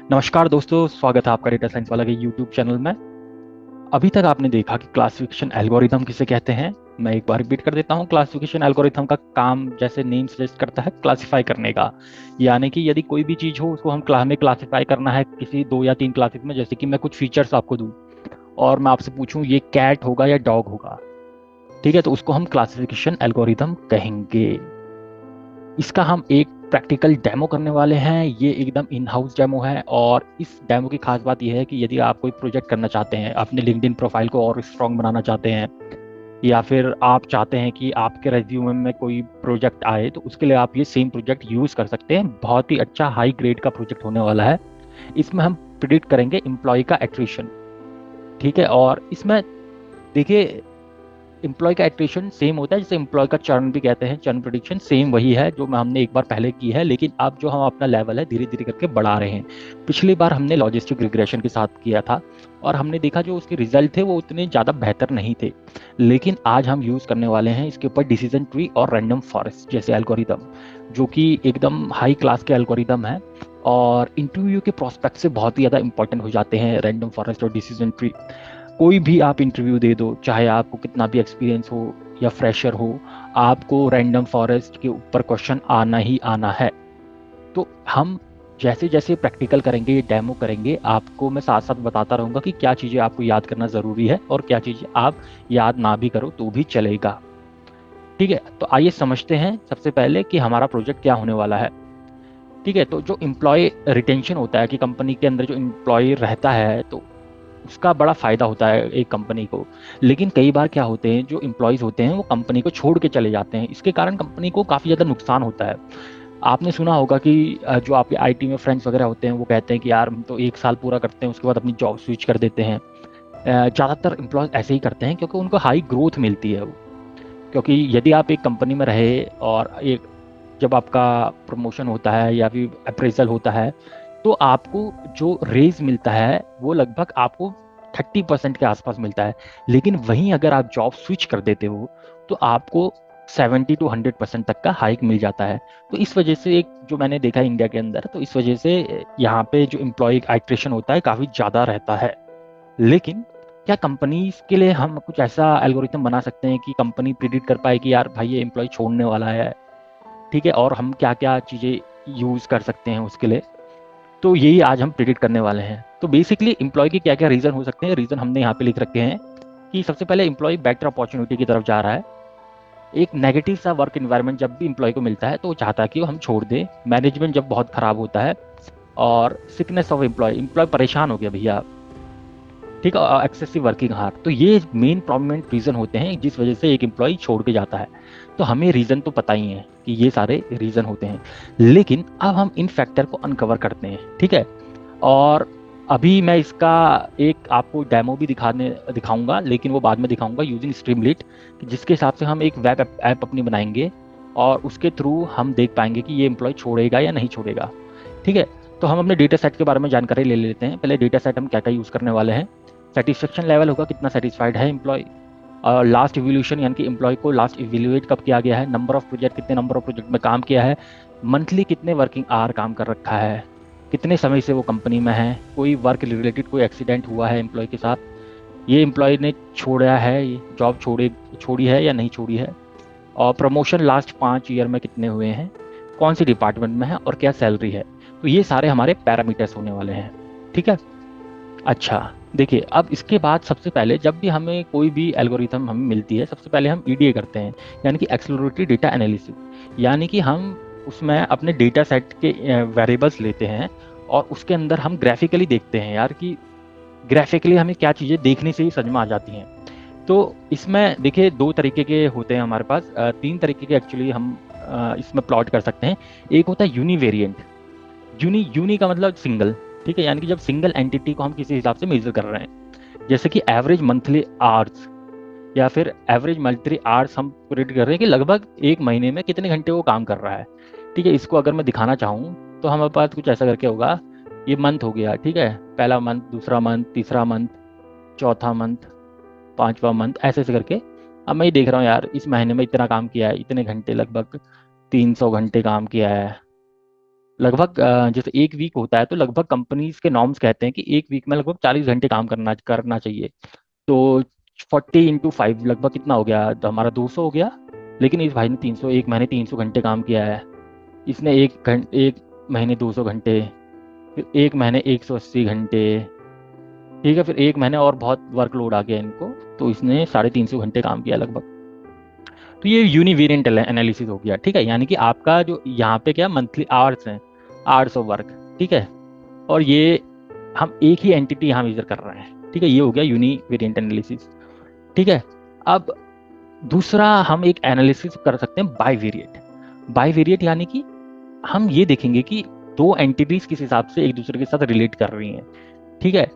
नमस्कार दोस्तों, स्वागत है आपका डेटा साइंस वाला के यूट्यूब चैनल में। अभी तक आपने देखा कि क्लासिफिकेशन एल्गोरिथम किसे कहते हैं। मैं एक बार रिपीट कर देता हूँ। क्लासिफिकेशन एल्गोरिथम का काम, जैसे नेम सजेस्ट करता है, क्लासिफाई करने का। यानी कि यदि कोई भी चीज़ हो, उसको हमें क्लासिफाई करना है किसी 2 या 3 क्लासेस में। जैसे कि मैं कुछ फीचर्स आपको दूँ और मैं आपसे पूछूं ये कैट होगा या डॉग होगा, ठीक है, तो उसको हम क्लासिफिकेशन एल्गोरिथम कहेंगे। इसका हम एक प्रैक्टिकल डेमो करने वाले हैं। ये एकदम इन हाउस डेमो है और इस डेमो की खास बात यह है कि यदि आप कोई प्रोजेक्ट करना चाहते हैं, अपने लिंक्डइन प्रोफाइल को और स्ट्रॉन्ग बनाना चाहते हैं, या फिर आप चाहते हैं कि आपके रेज्यूमे में कोई प्रोजेक्ट आए, तो उसके लिए आप ये सेम प्रोजेक्ट यूज़ कर सकते हैं। बहुत ही अच्छा हाई ग्रेड का प्रोजेक्ट होने वाला है। इसमें हम प्रिडिक्ट करेंगे एम्प्लॉय का एट्रिशन, ठीक है। और इसमें देखिए, एम्प्लॉय का एट्रिशन सेम होता है जैसे एम्प्लॉय का चर्न भी कहते हैं। चर्न प्रिडिक्शन सेम वही है जो हमने एक बार पहले की है, लेकिन अब जो हम अपना लेवल है धीरे धीरे करके बढ़ा रहे हैं। पिछली बार हमने लॉजिस्टिक रिग्रेशन के साथ किया था और हमने देखा जो उसके रिजल्ट थे वो उतने ज़्यादा बेहतर नहीं थे। लेकिन आज हम यूज़ करने वाले हैं इसके ऊपर डिसीजन ट्री और रैंडम फॉरेस्ट जैसे एल्गोरिदम, जो कि एकदम हाई क्लास के एल्गोरिदम है और इंटरव्यू के प्रोस्पेक्ट से बहुत ही ज़्यादा इंपॉर्टेंट हो जाते हैं रैंडम फॉरेस्ट और डिसीजन ट्री। कोई भी आप इंटरव्यू दे दो, चाहे आपको कितना भी एक्सपीरियंस हो या फ्रेशर हो, आपको रैंडम फॉरेस्ट के ऊपर क्वेश्चन आना ही आना है। तो हम जैसे जैसे प्रैक्टिकल करेंगे, ये डेमो करेंगे, आपको मैं साथ साथ बताता रहूँगा कि क्या चीज़ें आपको याद करना ज़रूरी है और क्या चीज़ें आप याद ना भी करो तो भी चलेगा, ठीक है। तो आइए समझते हैं सबसे पहले कि हमारा प्रोजेक्ट क्या होने वाला है, ठीक है। तो जो एम्प्लॉय रिटेंशन होता है कि कंपनी के अंदर जो एम्प्लॉय रहता है, तो उसका बड़ा फ़ायदा होता है एक कंपनी को। लेकिन कई बार क्या होते हैं, जो एम्प्लॉइज़ होते हैं वो कंपनी को छोड़ के चले जाते हैं। इसके कारण कंपनी को काफ़ी ज़्यादा नुकसान होता है। आपने सुना होगा कि जो आपके आईटी में फ्रेंड्स वगैरह होते हैं वो कहते हैं कि यार हम तो 1 साल पूरा करते हैं, उसके बाद अपनी जॉब स्विच कर देते हैं। ज़्यादातर एम्प्लॉयज़ ऐसे ही करते हैं क्योंकि उनको हाई ग्रोथ मिलती है। क्योंकि यदि आप एक कंपनी में रहे और एक जब आपका प्रमोशन होता है या फिर अप्रेजल होता है, तो आपको जो रेज़ मिलता है वो लगभग आपको 30% के आसपास मिलता है। लेकिन वहीं अगर आप जॉब स्विच कर देते हो तो आपको 70 टू 100% तक का हाइक मिल जाता है। तो इस वजह से एक जो मैंने देखा है इंडिया के अंदर, तो इस वजह से यहाँ पे जो एम्प्लॉय आइट्रेशन होता है काफ़ी ज़्यादा रहता है। लेकिन क्या कंपनीज के लिए हम कुछ ऐसा एल्गोरिथम बना सकते हैं कि कंपनी प्रिडिक्ट कर पाए कि यार भाई ये एम्प्लॉय छोड़ने वाला है, ठीक है, और हम क्या क्या चीज़ें यूज़ कर सकते हैं उसके लिए। तो यही आज हम प्रिडिक्ट करने वाले हैं। तो बेसिकली एम्प्लॉय के क्या क्या रीज़न हो सकते हैं, रीज़न हमने यहाँ पे लिख रखे हैं कि सबसे पहले एम्प्लॉय बेटर अपॉर्चुनिटी की तरफ जा रहा है। एक नेगेटिव सा वर्क इन्वायरमेंट जब भी एम्प्लॉय को मिलता है तो वो चाहता है कि वो हम छोड़ दें। मैनेजमेंट जब बहुत ख़राब होता है, और सिकनेस ऑफ एम्प्लॉय, एम्प्लॉय परेशान हो गया भैया, ठीक है, एक्सेसिव वर्किंग हार, तो ये मेन प्रोमिनेंट रीज़न होते हैं जिस वजह से एक एम्प्लॉय छोड़ के जाता है। तो हमें रीज़न तो पता ही है कि ये सारे रीज़न होते हैं। लेकिन अब हम इन फैक्टर को अनकवर करते हैं, ठीक है। और अभी मैं इसका एक आपको डेमो भी दिखाऊंगा, लेकिन वो बाद में दिखाऊंगा यूजिंग स्ट्रीमलीट, जिसके हिसाब से हम एक वेब ऐप अपनी बनाएंगे और उसके थ्रू हम देख पाएंगे कि ये एम्प्लॉय छोड़ेगा या नहीं छोड़ेगा, ठीक है। तो हम अपने डेटा सेट के बारे में जानकारी ले लेते हैं। पहले डेटा सेट हम क्या क्या यूज़ करने वाले हैं। सेटिस्फेक्शन लेवल होगा, कितना सेटिस्फाइड है एम्प्लॉय। लास्ट इवोल्यूशन यानी कि एम्प्लॉय को लास्ट इवेल्युएट कब किया गया है। नंबर ऑफ प्रोजेक्ट, कितने नंबर ऑफ प्रोजेक्ट में काम किया है। मंथली कितने वर्किंग आवर काम कर रखा है, कितने समय से वो कंपनी में है, कोई वर्क रिलेटेड कोई एक्सीडेंट हुआ है एम्प्लॉय के साथ, ये एम्प्लॉय ने छोड़ा है, जॉब छोड़ी है या नहीं छोड़ी है, और प्रमोशन लास्ट 5 ईयर में कितने हुए हैं, कौन सी डिपार्टमेंट में है और क्या सैलरी है। तो ये सारे हमारे पैरामीटर्स होने वाले हैं, ठीक है। अच्छा, देखिए, अब इसके बाद सबसे पहले जब भी हमें कोई भी एल्गोरिथम हमें मिलती है, सबसे पहले हम ईडीए करते हैं, यानी कि एक्सप्लोरेटरी डेटा एनालिसिस। यानी कि हम उसमें अपने डेटा सेट के वेरिएबल्स लेते हैं और उसके अंदर हम ग्राफिकली देखते हैं यार कि ग्राफिकली हमें क्या चीज़ें देखने से ही समझ में आ जाती हैं। तो इसमें देखिए 2 तरीके के होते हैं हमारे पास, 3 तरीके के एक्चुअली हम इसमें प्लॉट कर सकते हैं। एक होता है यूनिवेरिएंट। यूनी का मतलब सिंगल, ठीक है, यानी कि जब सिंगल एंटिटी को हम किसी हिसाब से मेजर कर रहे हैं, जैसे कि एवरेज मंथली आवर्स या फिर एवरेज मंथली आवर्स हम प्रिडिक्ट कर रहे हैं कि लगभग एक महीने में कितने घंटे वो काम कर रहा है, ठीक है। इसको अगर मैं दिखाना चाहूँ तो हमारे पास कुछ ऐसा करके होगा। ये मंथ हो गया, ठीक है, पहला मंथ, दूसरा मंथ, तीसरा मंथ, चौथा मंथ, पांचवा मंथ, ऐसे ऐसे करके। अब मैं ये देख रहा हूँ यार इस महीने में इतना काम किया है, इतने घंटे, लगभग 300 घंटे काम किया है, लगभग जैसे एक वीक होता है तो लगभग कंपनीज के नॉर्म्स कहते हैं कि एक वीक में लगभग 40 घंटे काम करना करना चाहिए। तो 40 × 5 लगभग कितना हो गया, तो हमारा 200 हो गया। लेकिन इस भाई ने 300, एक महीने 300 घंटे काम किया है। इसने एक महीने 200 घंटे, फिर एक महीने 180 घंटे। ठीक है, फिर एक महीने और बहुत वर्कलोड आ गया इनको, तो इसने 350 घंटे काम किया लगभग। तो ये यूनिवेरिएंट एनालिसिस हो गया। ठीक है, यानी कि आपका जो यहाँ पे क्या मंथली आवर्स हैं, आवर्स ऑफ वर्क। ठीक है, और ये हम एक ही एंटिटी यहाँ मेजर कर रहे हैं। ठीक है, ये हो गया यूनिवेरिएंट एनालिसिस। ठीक है, अब दूसरा हम एक एनालिसिस कर सकते हैं बाईवेरिएट। बाईवेरिएट यानी कि हम ये देखेंगे कि दो एंटिटीज किस हिसाब से एक दूसरे के साथ रिलेट कर रही हैं। ठीक है,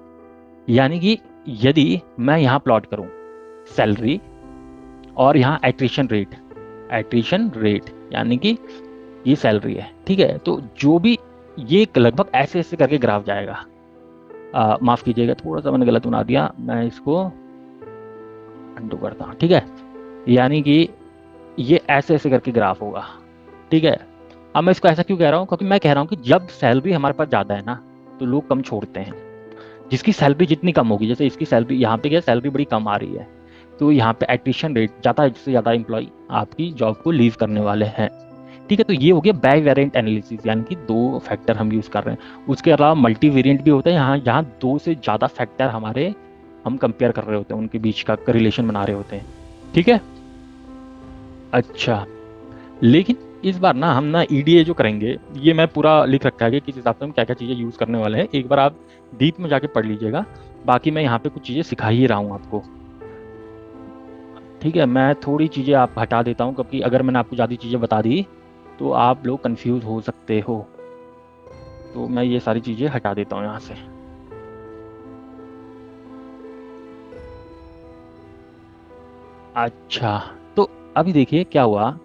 यानी कि यदि मैं यहाँ प्लॉट करूँ सैलरी और यहाँ एट्रिशन रेट यानी कि ये सैलरी है। ठीक है, तो जो भी ये लगभग ऐसे ऐसे करके ग्राफ जाएगा। माफ कीजिएगा, थोड़ा सा मैंने गलत बना दिया, मैं इसको अंडू करता हूँ। ठीक है, यानी कि ये ऐसे ऐसे करके ग्राफ होगा। ठीक है, अब मैं इसको ऐसा क्यों कह रहा हूँ, क्योंकि मैं कह रहा हूँ कि जब सैलरी हमारे पास ज़्यादा है ना तो लोग कम छोड़ते हैं। जिसकी सैलरी जितनी कम होगी, जैसे इसकी सैलरी यहाँ पे क्या सैलरी बड़ी कम आ रही है, तो यहाँ पे एट्रिशन रेट ज़्यादा है, जिससे ज़्यादा एम्प्लॉय आपकी जॉब को लीव करने वाले हैं। ठीक है, तो ये हो गया बाईवेरिएंट एनालिसिस, यानी कि दो फैक्टर हम यूज़ कर रहे हैं। उसके अलावा मल्टी वेरिएंट भी होता है, यहाँ जहाँ दो से ज़्यादा फैक्टर हमारे हम कंपेयर कर रहे होते हैं, उनके बीच का रिलेशन बना रहे होते हैं। ठीक है, अच्छा, लेकिन इस बार ना हम ना ईडीए जो करेंगे, ये मैं पूरा लिख रखा है कि किस हिसाब से हम क्या क्या चीज़ें यूज़ करने वाले हैं। एक बार आप डीप में जाके पढ़ लीजिएगा, बाकी मैं यहाँ पे कुछ चीज़ें सिखा ही रहा हूँ आपको। ठीक है, मैं थोड़ी चीज़ें आप हटा देता हूँ, क्योंकि अगर मैंने आपको ज़्यादा चीज़ें बता दी तो आप लोग कंफ्यूज हो सकते हो। तो मैं ये सारी चीज़ें हटा देता हूँ यहाँ से। अच्छा, तो अभी देखिए क्या हुआ।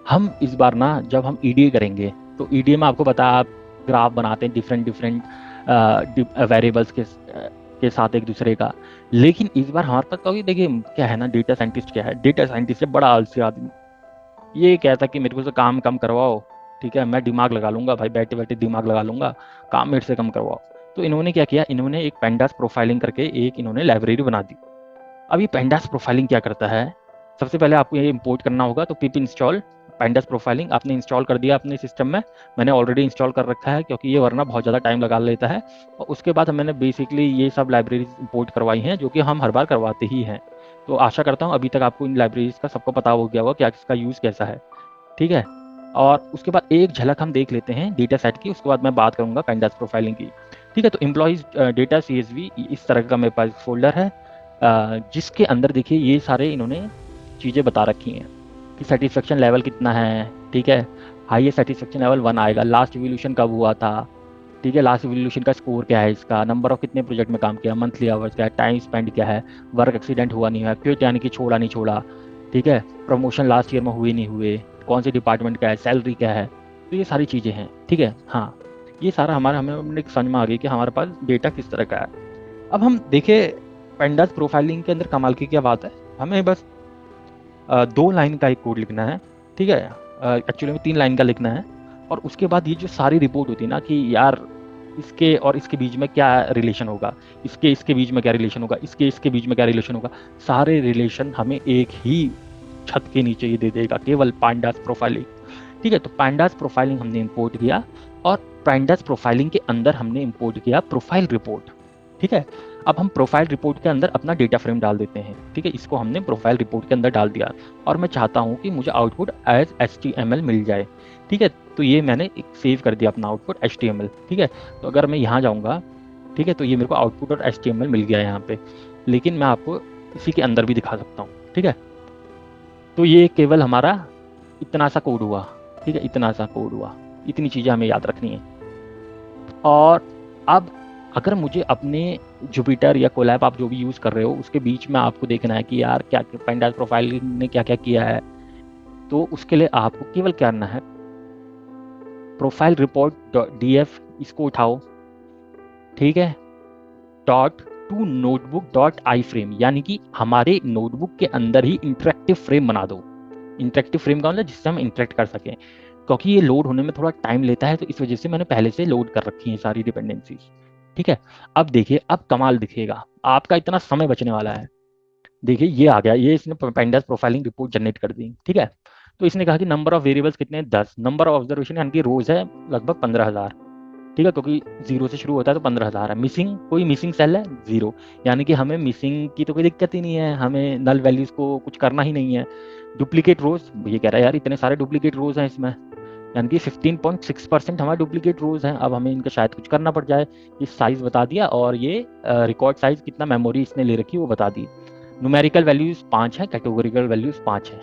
हम इस बार ना जब हम ईडीए करेंगे तो ईडीए में आपको पता है आप ग्राफ बनाते हैं डिफरेंट डिफरेंट वेरिएबल्स के साथ एक दूसरे का। लेकिन इस बार हमारे पास, क्योंकि देखिए क्या है ना, डेटा साइंटिस्ट क्या है, डेटा साइंटिस्ट है बड़ा आलसी आदमी। ये कहता कि मेरे को से काम कम करवाओ। ठीक है, मैं दिमाग लगा लूंगा भाई, बैठे बैठे दिमाग लगा लूंगा, काम मेरे से कम करवाओ। तो इन्होंने क्या किया, इन्होंने एक पेंडास प्रोफाइलिंग करके एक इन्होंने लाइब्रेरी बना दी। अब ये पेंडास प्रोफाइलिंग क्या करता है, सबसे पहले आपको ये इंपोर्ट करना होगा। तो पिप इंस्टॉल पेंडास प्रोफाइलिंग आपने इंस्टॉल कर दिया अपने सिस्टम में। मैंने ऑलरेडी इंस्टॉल कर रखा है, क्योंकि ये वरना बहुत ज़्यादा टाइम लगा लेता है। और उसके बाद मैंने बेसिकली ये सब लाइब्रेरीज इंपोर्ट करवाई हैं, जो कि हम हर बार करवाते ही हैं। तो आशा करता हूँ अभी तक आपको इन लाइब्रेरीज का सबको पता हो गया होगा क्या इसका यूज़ कैसा है। ठीक है, और उसके बाद एक झलक हम देख लेते हैं डेटा सेट की, उसके बाद मैं बात करूंगा पेंडास प्रोफाइलिंग की। ठीक है, तो एम्प्लॉयज डेटा CSV इस तरह का मेरे पास फोल्डर है, जिसके अंदर देखिए ये सारे इन्होंने चीज़ें बता रखी हैं कि सेटिस्फेक्शन लेवल कितना है। ठीक है, हाईएस्ट सेटिस्फेक्शन लेवल 1 आएगा, लास्ट इवोल्यूशन कब हुआ था। ठीक है, लास्ट इवोल्यूशन का स्कोर क्या है, इसका नंबर ऑफ कितने प्रोजेक्ट में काम किया, मंथली आवर्स क्या है, टाइम स्पेंड क्या है, वर्क एक्सीडेंट हुआ नहीं हुआ, क्विट यानी कि छोड़ा नहीं छोड़ा। ठीक है, प्रमोशन लास्ट ईयर में हुए नहीं हुए, कौन से डिपार्टमेंट का है, सैलरी क्या है। तो ये सारी चीज़ें हैं। ठीक है, हाँ, ये सारा हमें समझ में आ गई कि हमारे पास डेटा किस तरह का है। अब हम देखें पेंडास प्रोफाइलिंग के अंदर कमाल की क्या बात है, हमें बस 2 लाइन का एक कोड लिखना है। ठीक है, एक्चुअली में 3 लाइन का लिखना है। और उसके बाद ये जो सारी रिपोर्ट होती है ना कि यार इसके और इसके बीच में क्या रिलेशन होगा, इसके इसके बीच में क्या रिलेशन होगा, इसके इसके बीच में क्या रिलेशन होगा, सारे रिलेशन हमें एक ही छत के नीचे ये दे देगा, केवल पांडास प्रोफाइलिंग। ठीक है, तो पांडास प्रोफाइलिंग हमने इंपोर्ट किया, और पांडास प्रोफाइलिंग के अंदर हमने इंपोर्ट किया प्रोफाइल रिपोर्ट। ठीक है, अब हम प्रोफाइल रिपोर्ट के अंदर अपना डेटा फ्रेम डाल देते हैं। ठीक है, इसको हमने प्रोफाइल रिपोर्ट के अंदर डाल दिया, और मैं चाहता हूँ कि मुझे आउटपुट एज HTML मिल जाए। ठीक है, तो ये मैंने एक सेव कर दिया अपना आउटपुट HTML। ठीक है, तो अगर मैं यहाँ जाऊँगा, ठीक है, तो ये मेरे को आउटपुट और HTML मिल गया है यहाँ पे। लेकिन मैं आपको इसी के अंदर भी दिखा सकता हूँ। ठीक है, तो ये केवल हमारा इतना सा कोड हुआ। ठीक है, इतना सा कोड हुआ, इतनी चीज़ें हमें याद रखनी है। और अब अगर मुझे अपने जुपिटर या कोलैब आप जो भी यूज़ कर रहे हो उसके बीच में आपको देखना है कि यार क्या पेंडास प्रोफाइल ने क्या क्या किया है, तो उसके लिए आपको केवल क्या करना है, प्रोफाइल रिपोर्ट DF इसको उठाओ। ठीक है, dot to notebook dot I frame, यानी कि हमारे नोटबुक के अंदर ही इंटरेक्टिव फ्रेम बना दो। इंटरेक्टिव फ्रेम का मतलब जिससे हम इंटरेक्ट कर सकें। क्योंकि ये लोड होने में थोड़ा टाइम लेता है, तो इस वजह से मैंने पहले से लोड कर रखी है सारी डिपेंडेंसीज। ठीक है, अब देखिए, अब कमाल दिखेगा, आपका इतना समय बचने वाला है। देखिए ये आ गया, ये इसने पेंडास प्रोफाइलिंग रिपोर्ट जनरेट कर दी। ठीक है, तो इसने कहा कि नंबर ऑफ वेरिएबल्स कितने हैं, 10। नंबर ऑफ ऑब्जर्वेशन यानी कि रोज है लगभग 15,000। ठीक है, क्योंकि जीरो से शुरू होता है तो 15,000 है। मिसिंग, कोई मिसिंग सेल है, जीरो। यानी कि हमें मिसिंग की तो कोई दिक्कत ही नहीं है, हमें नल वैल्यूज को कुछ करना ही नहीं है। डुप्लीकेट रोज, ये कह रहा है यार इतने सारे डुप्लीकेट रोज हैं इसमें, यानी कि 15.6% हमारे डुप्लीकेट रोज हैं। अब हमें इनका शायद कुछ करना पड़ जाए। ये साइज बता दिया, और ये रिकॉर्ड साइज कितना मेमोरी इसने ले रखी है वो बता दी। न्यूमेरिकल वैल्यूज 5 है, कैटेगोरिकल वैल्यूज 5 है।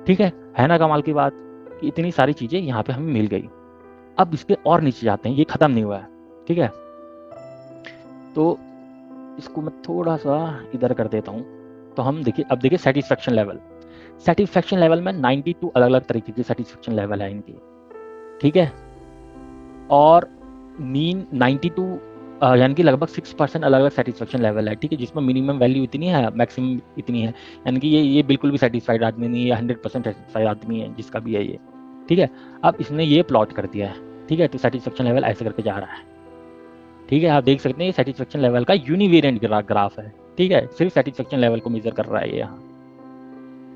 ठीक है ना कमाल की बात, कि इतनी सारी चीजें यहाँ पे हमें मिल गई। अब इसके और नीचे जाते हैं, ये खत्म नहीं हुआ है। ठीक है, तो इसको मैं थोड़ा सा इधर कर देता हूँ। तो हम देखिए, अब देखिए सेटिस्फेक्शन लेवल। सेटिस्फेक्शन लेवल में 92 अलग अलग तरीके की सेटिस्फेक्शन लेवल है इनकी। ठीक है, और मीन 92 यानी कि लगभग 6% अलग अलग सेटिस्फेक्शन लेवल है। ठीक है, जिसमें मिनिमम वैल्यू इतनी है, मैक्सिमम इतनी है। यानी कि ये बिल्कुल भी सेटिस्फाइड आदमी नहीं है, 100% सेटिस्फाइड आदमी है जिसका भी है ये। ठीक है, अब इसने ये प्लॉट कर दिया है। ठीक है, तो सेटिस्फेक्शन लेवल ऐसे करके जा रहा है। ठीक है, आप देख सकते हैं ये सेटिस्फेक्शन लेवल का यूनिवेरिएंट ग्राफ है। ठीक है, सिर्फ सेटिस्फेक्शन लेवल को मेजर कर रहा है ये यहाँ।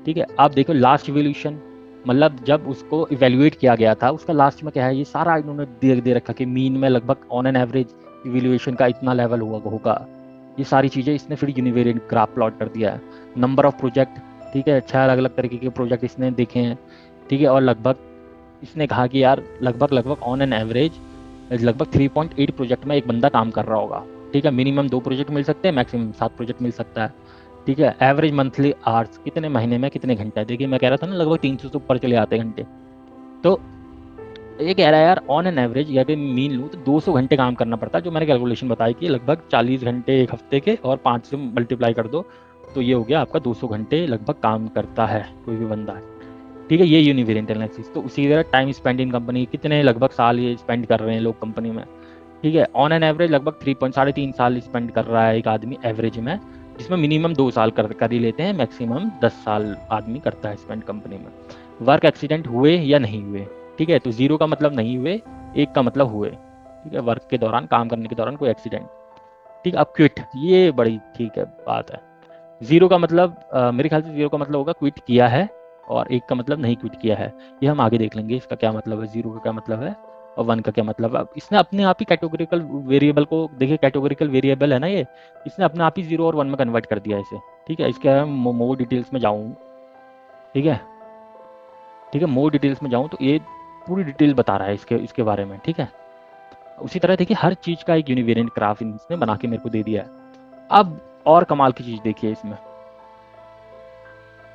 ठीक है, आप देखो लास्ट इवोल्यूशन, मतलब जब उसको इवेल्युएट किया गया था उसका लास्ट में क्या है, ये सारा इन्होंने दे रखा कि मीन में लगभग ऑन एन एवरेज इवेल्युएशन का इतना लेवल होगा। ये सारी चीज़ें इसने फिर यूनिवेरिएंट ग्राफ प्लॉट कर दिया है। नंबर ऑफ प्रोजेक्ट, ठीक है, 6 अलग अलग तरीके के प्रोजेक्ट इसने देखे हैं। ठीक है, और लगभग इसने कहा कि यार लगभग ऑन एन एवरेज लगभग 3.8 प्रोजेक्ट में एक बंदा काम कर रहा होगा। ठीक है, मिनिमम 2 प्रोजेक्ट मिल सकते हैं, मैक्सिमम 7 प्रोजेक्ट मिल सकता है। ठीक है, एवरेज मंथली आवर्स, कितने महीने में कितने घंटे। देखिए मैं कह रहा था ना लगभग 300 से ऊपर चले आते घंटे। तो ये कह रहा है यार ऑन एन एवरेज, या फिर मीन लूँ तो 200 घंटे काम करना पड़ता है, जो मैंने कैलकुलेशन बताई कि लगभग 40 घंटे एक हफ्ते के, और 5 से मल्टीप्लाई कर दो तो ये हो गया आपका 200 घंटे लगभग काम करता है कोई भी बंदा। ठीक है, ये यूनिवेरिएंट एनालिसिस। तो उसी तरह टाइम स्पेंड इन कंपनी, कितने लगभग साल ये स्पेंड कर रहे हैं लोग कंपनी में। ठीक है, ऑन एन एवरेज लगभग 3.5 साल स्पेंड कर रहा है एक आदमी एवरेज में, जिसमें मिनिमम 2 साल कर ही लेते हैं, मैक्सिमम 10 साल आदमी करता है स्पेंड कंपनी में। वर्क एक्सीडेंट हुए या नहीं हुए। ठीक है, तो 0 का मतलब नहीं हुए, 1 का मतलब हुए। ठीक है, वर्क के दौरान, काम करने के दौरान कोई एक्सीडेंट। ठीक है, अब क्विट, ये बड़ी ठीक है बात है। 0 का मतलब मेरे ख्याल से 0 का मतलब होगा क्विट किया है, और 1 का मतलब नहीं क्विट किया है। ये हम आगे देख लेंगे इसका क्या मतलब है, 0 का क्या मतलब है और 1 का क्या मतलब है। अब इसने अपने आप ही कैटेगोरिकल वेरिएबल को, देखिए कैटेगोरिकल वेरिएबल है ना ये, इसने अपने आप ही 0 और 1 में कन्वर्ट कर दिया इसे। ठीक है, इसके मोर डिटेल्स में जाऊँ। ठीक है, ठीक है, मोर डिटेल्स में जाऊँ तो ये पूरी डिटेल बता रहा है इसके बारे में। ठीक है, उसी तरह देखिए हर चीज़ का एक यूनिवेरिएंट ग्राफ इसने बना के मेरे को दे दिया है। अब और कमाल की चीज़ देखिए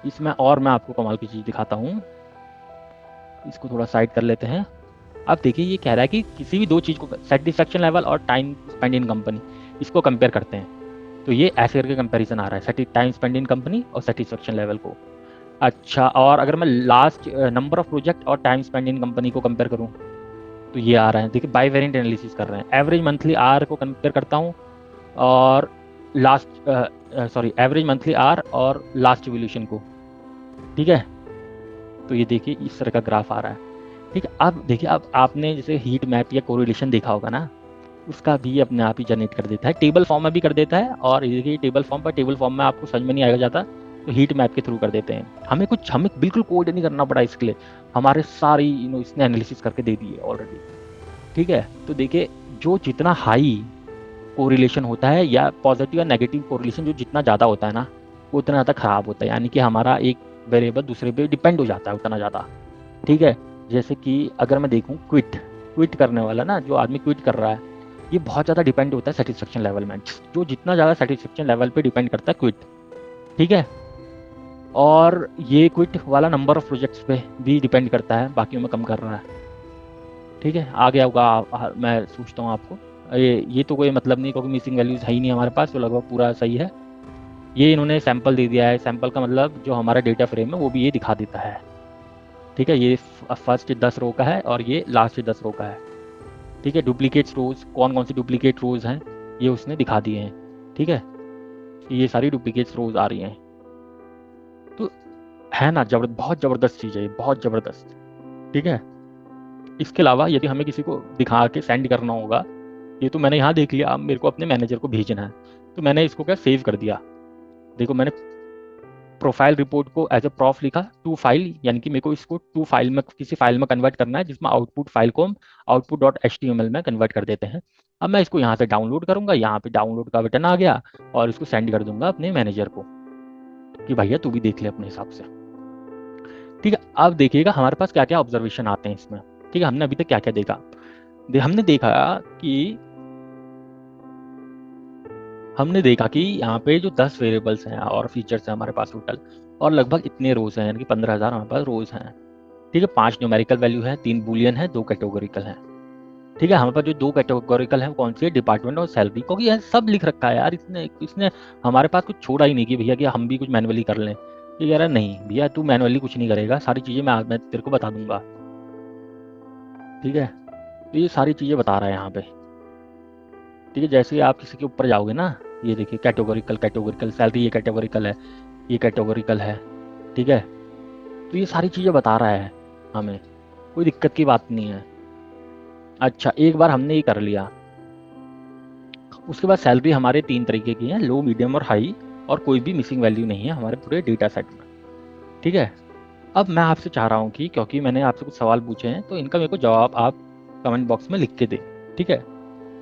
इसमें, और मैं आपको कमाल की चीज़ दिखाता हूँ। इसको थोड़ा साइड कर लेते हैं। अब देखिए ये कह रहा है कि किसी भी 2 चीज़ को, सेटिस्फेक्शन लेवल और टाइम स्पेंड इन कंपनी, इसको कंपेयर करते हैं। तो ये ऐसे करके कंपैरिजन आ रहा है, टाइम स्पेंड इन कंपनी और सेटिस्फेक्शन लेवल को। अच्छा, और अगर मैं लास्ट नंबर ऑफ प्रोजेक्ट और टाइम स्पेंड इन कंपनी को कंपेयर करूँ तो ये आ रहा है। देखिए बाई वेरिएंट एनालिसिस कर रहे हैं, एवरेज मंथली आर को कंपेयर करता हूँ और एवरेज मंथली आर और लास्ट इवोल्यूशन को। ठीक है, तो ये देखिए इस तरह का ग्राफ आ रहा है। ठीक है, अब देखिए, अब आपने जैसे हीट मैप या कोरिलेशन देखा होगा ना, उसका भी अपने आप ही जनरेट कर देता है, टेबल फॉर्म में भी कर देता है। और ये देखिए टेबल फॉर्म में आपको समझ में नहीं आएगा जाता तो हीट मैप के थ्रू कर देते हैं। हमें बिल्कुल कोड नहीं करना पड़ा इसके लिए, हमारे सारी इसने एनालिसिस करके दे दी है ऑलरेडी। ठीक है, तो देखिए जो जितना हाई कोरिलेशन होता है, या पॉजिटिव या नेगेटिव कोरिलेशन जो जितना ज़्यादा होता है ना, वो उतना ज़्यादा खराब होता है। यानी कि हमारा एक वेरिएबल दूसरे पे डिपेंड हो जाता है उतना ज़्यादा। ठीक है, जैसे कि अगर मैं देखूँ क्विट करने वाला ना, जो आदमी क्विट कर रहा है, ये बहुत ज़्यादा डिपेंड होता है सेटिस्फेक्शन लेवल में, जो जितना ज़्यादा सेटिस्फेक्शन लेवल पे डिपेंड करता है क्विट। ठीक है, और ये क्विट वाला नंबर ऑफ प्रोजेक्ट्स पे भी डिपेंड करता है, बाकियों में कम कर रहा है। ठीक है, आ गया होगा मैं सोचता हूँ आपको। ये तो कोई मतलब नहीं, क्योंकि मिसिंग वैल्यूज है ही नहीं हमारे पास, तो लगभग पूरा सही है। ये इन्होंने सैंपल दे दिया है, सैंपल का मतलब जो हमारा डेटा फ्रेम है वो भी ये दिखा देता है। ठीक है, ये फर्स्ट 10 रो का है और ये लास्ट 10 रो का है। ठीक है, डुप्लीकेट रोज, कौन कौन सी डुप्लीकेट रोज हैं ये उसने दिखा दिए हैं। ठीक है, ये सारी डुप्लीकेट रोज आ रही हैं। तो है ना बहुत ज़बरदस्त चीज़ है ये, बहुत ज़बरदस्त। ठीक है, इसके अलावा यदि हमें किसी को दिखा के सेंड करना होगा, ये तो मैंने यहाँ देख लिया, अब मेरे को अपने मैनेजर को भेजना है, तो मैंने इसको क्या सेव कर दिया। देखो मैंने प्रोफाइल रिपोर्ट को एज ए प्रॉफ लिखा टू फाइल, यानी कि मेरे को इसको टू फाइल में किसी फाइल में कन्वर्ट करना है, जिसमें आउटपुट फाइल को हम आउटपुट डॉट HTML में कन्वर्ट कर देते हैं। अब मैं इसको यहाँ से डाउनलोड करूंगा, यहाँ पे डाउनलोड का बटन आ गया, और इसको सेंड कर दूंगा अपने मैनेजर को कि भैया तू भी देख ले अपने हिसाब से। ठीक है, अब देखिएगा हमारे पास क्या क्या ऑब्जर्वेशन आते हैं इसमें। ठीक है, हमने अभी तक क्या क्या देखा, हमने देखा कि यहाँ पे जो 10 वेरिएबल्स हैं और फीचर्स हैं हमारे पास टोटल, और लगभग इतने रोज हैं, यानी कि 15,000 हमारे पास रोज हैं। ठीक है, 5 न्यूमेरिकल वैल्यू है, 3 बुलियन है, 2 कैटेगोरिकल है। ठीक है, हमारे पास जो 2 कैटेगोरिकल है कौन सी है, डिपार्टमेंट और सैलरी, क्योंकि यह सब लिख रखा है यार, इसने इसने हमारे पास कुछ छोड़ा ही नहीं कि भैया कि हम भी कुछ मैनुअली कर लें। ये कह रहा है नहीं भैया तू मैनुअली कुछ नहीं करेगा, सारी चीज़ें मैं तेरे को बता दूंगा। ठीक है, तो ये सारी चीज़ें बता रहा है यहाँ पे। ठीक है, जैसे ही आप किसी के ऊपर जाओगे ना, ये देखिए कैटेगोरिकल सैलरी, ये कैटेगोरिकल है, ये कैटेगोरिकल है। ठीक है, तो ये सारी चीज़ें बता रहा है हमें, कोई दिक्कत की बात नहीं है। अच्छा, एक बार हमने ये कर लिया, उसके बाद सैलरी हमारे 3 तरीके की है, लो, मीडियम और हाई, और कोई भी मिसिंग वैल्यू नहीं है हमारे पूरे डेटा सेट में। ठीक है, अब मैं आपसे चाह रहा हूँ कि क्योंकि मैंने आपसे कुछ सवाल पूछे हैं, तो इनका मेरे को जवाब आप कमेंट बॉक्स में लिख के दें। ठीक है,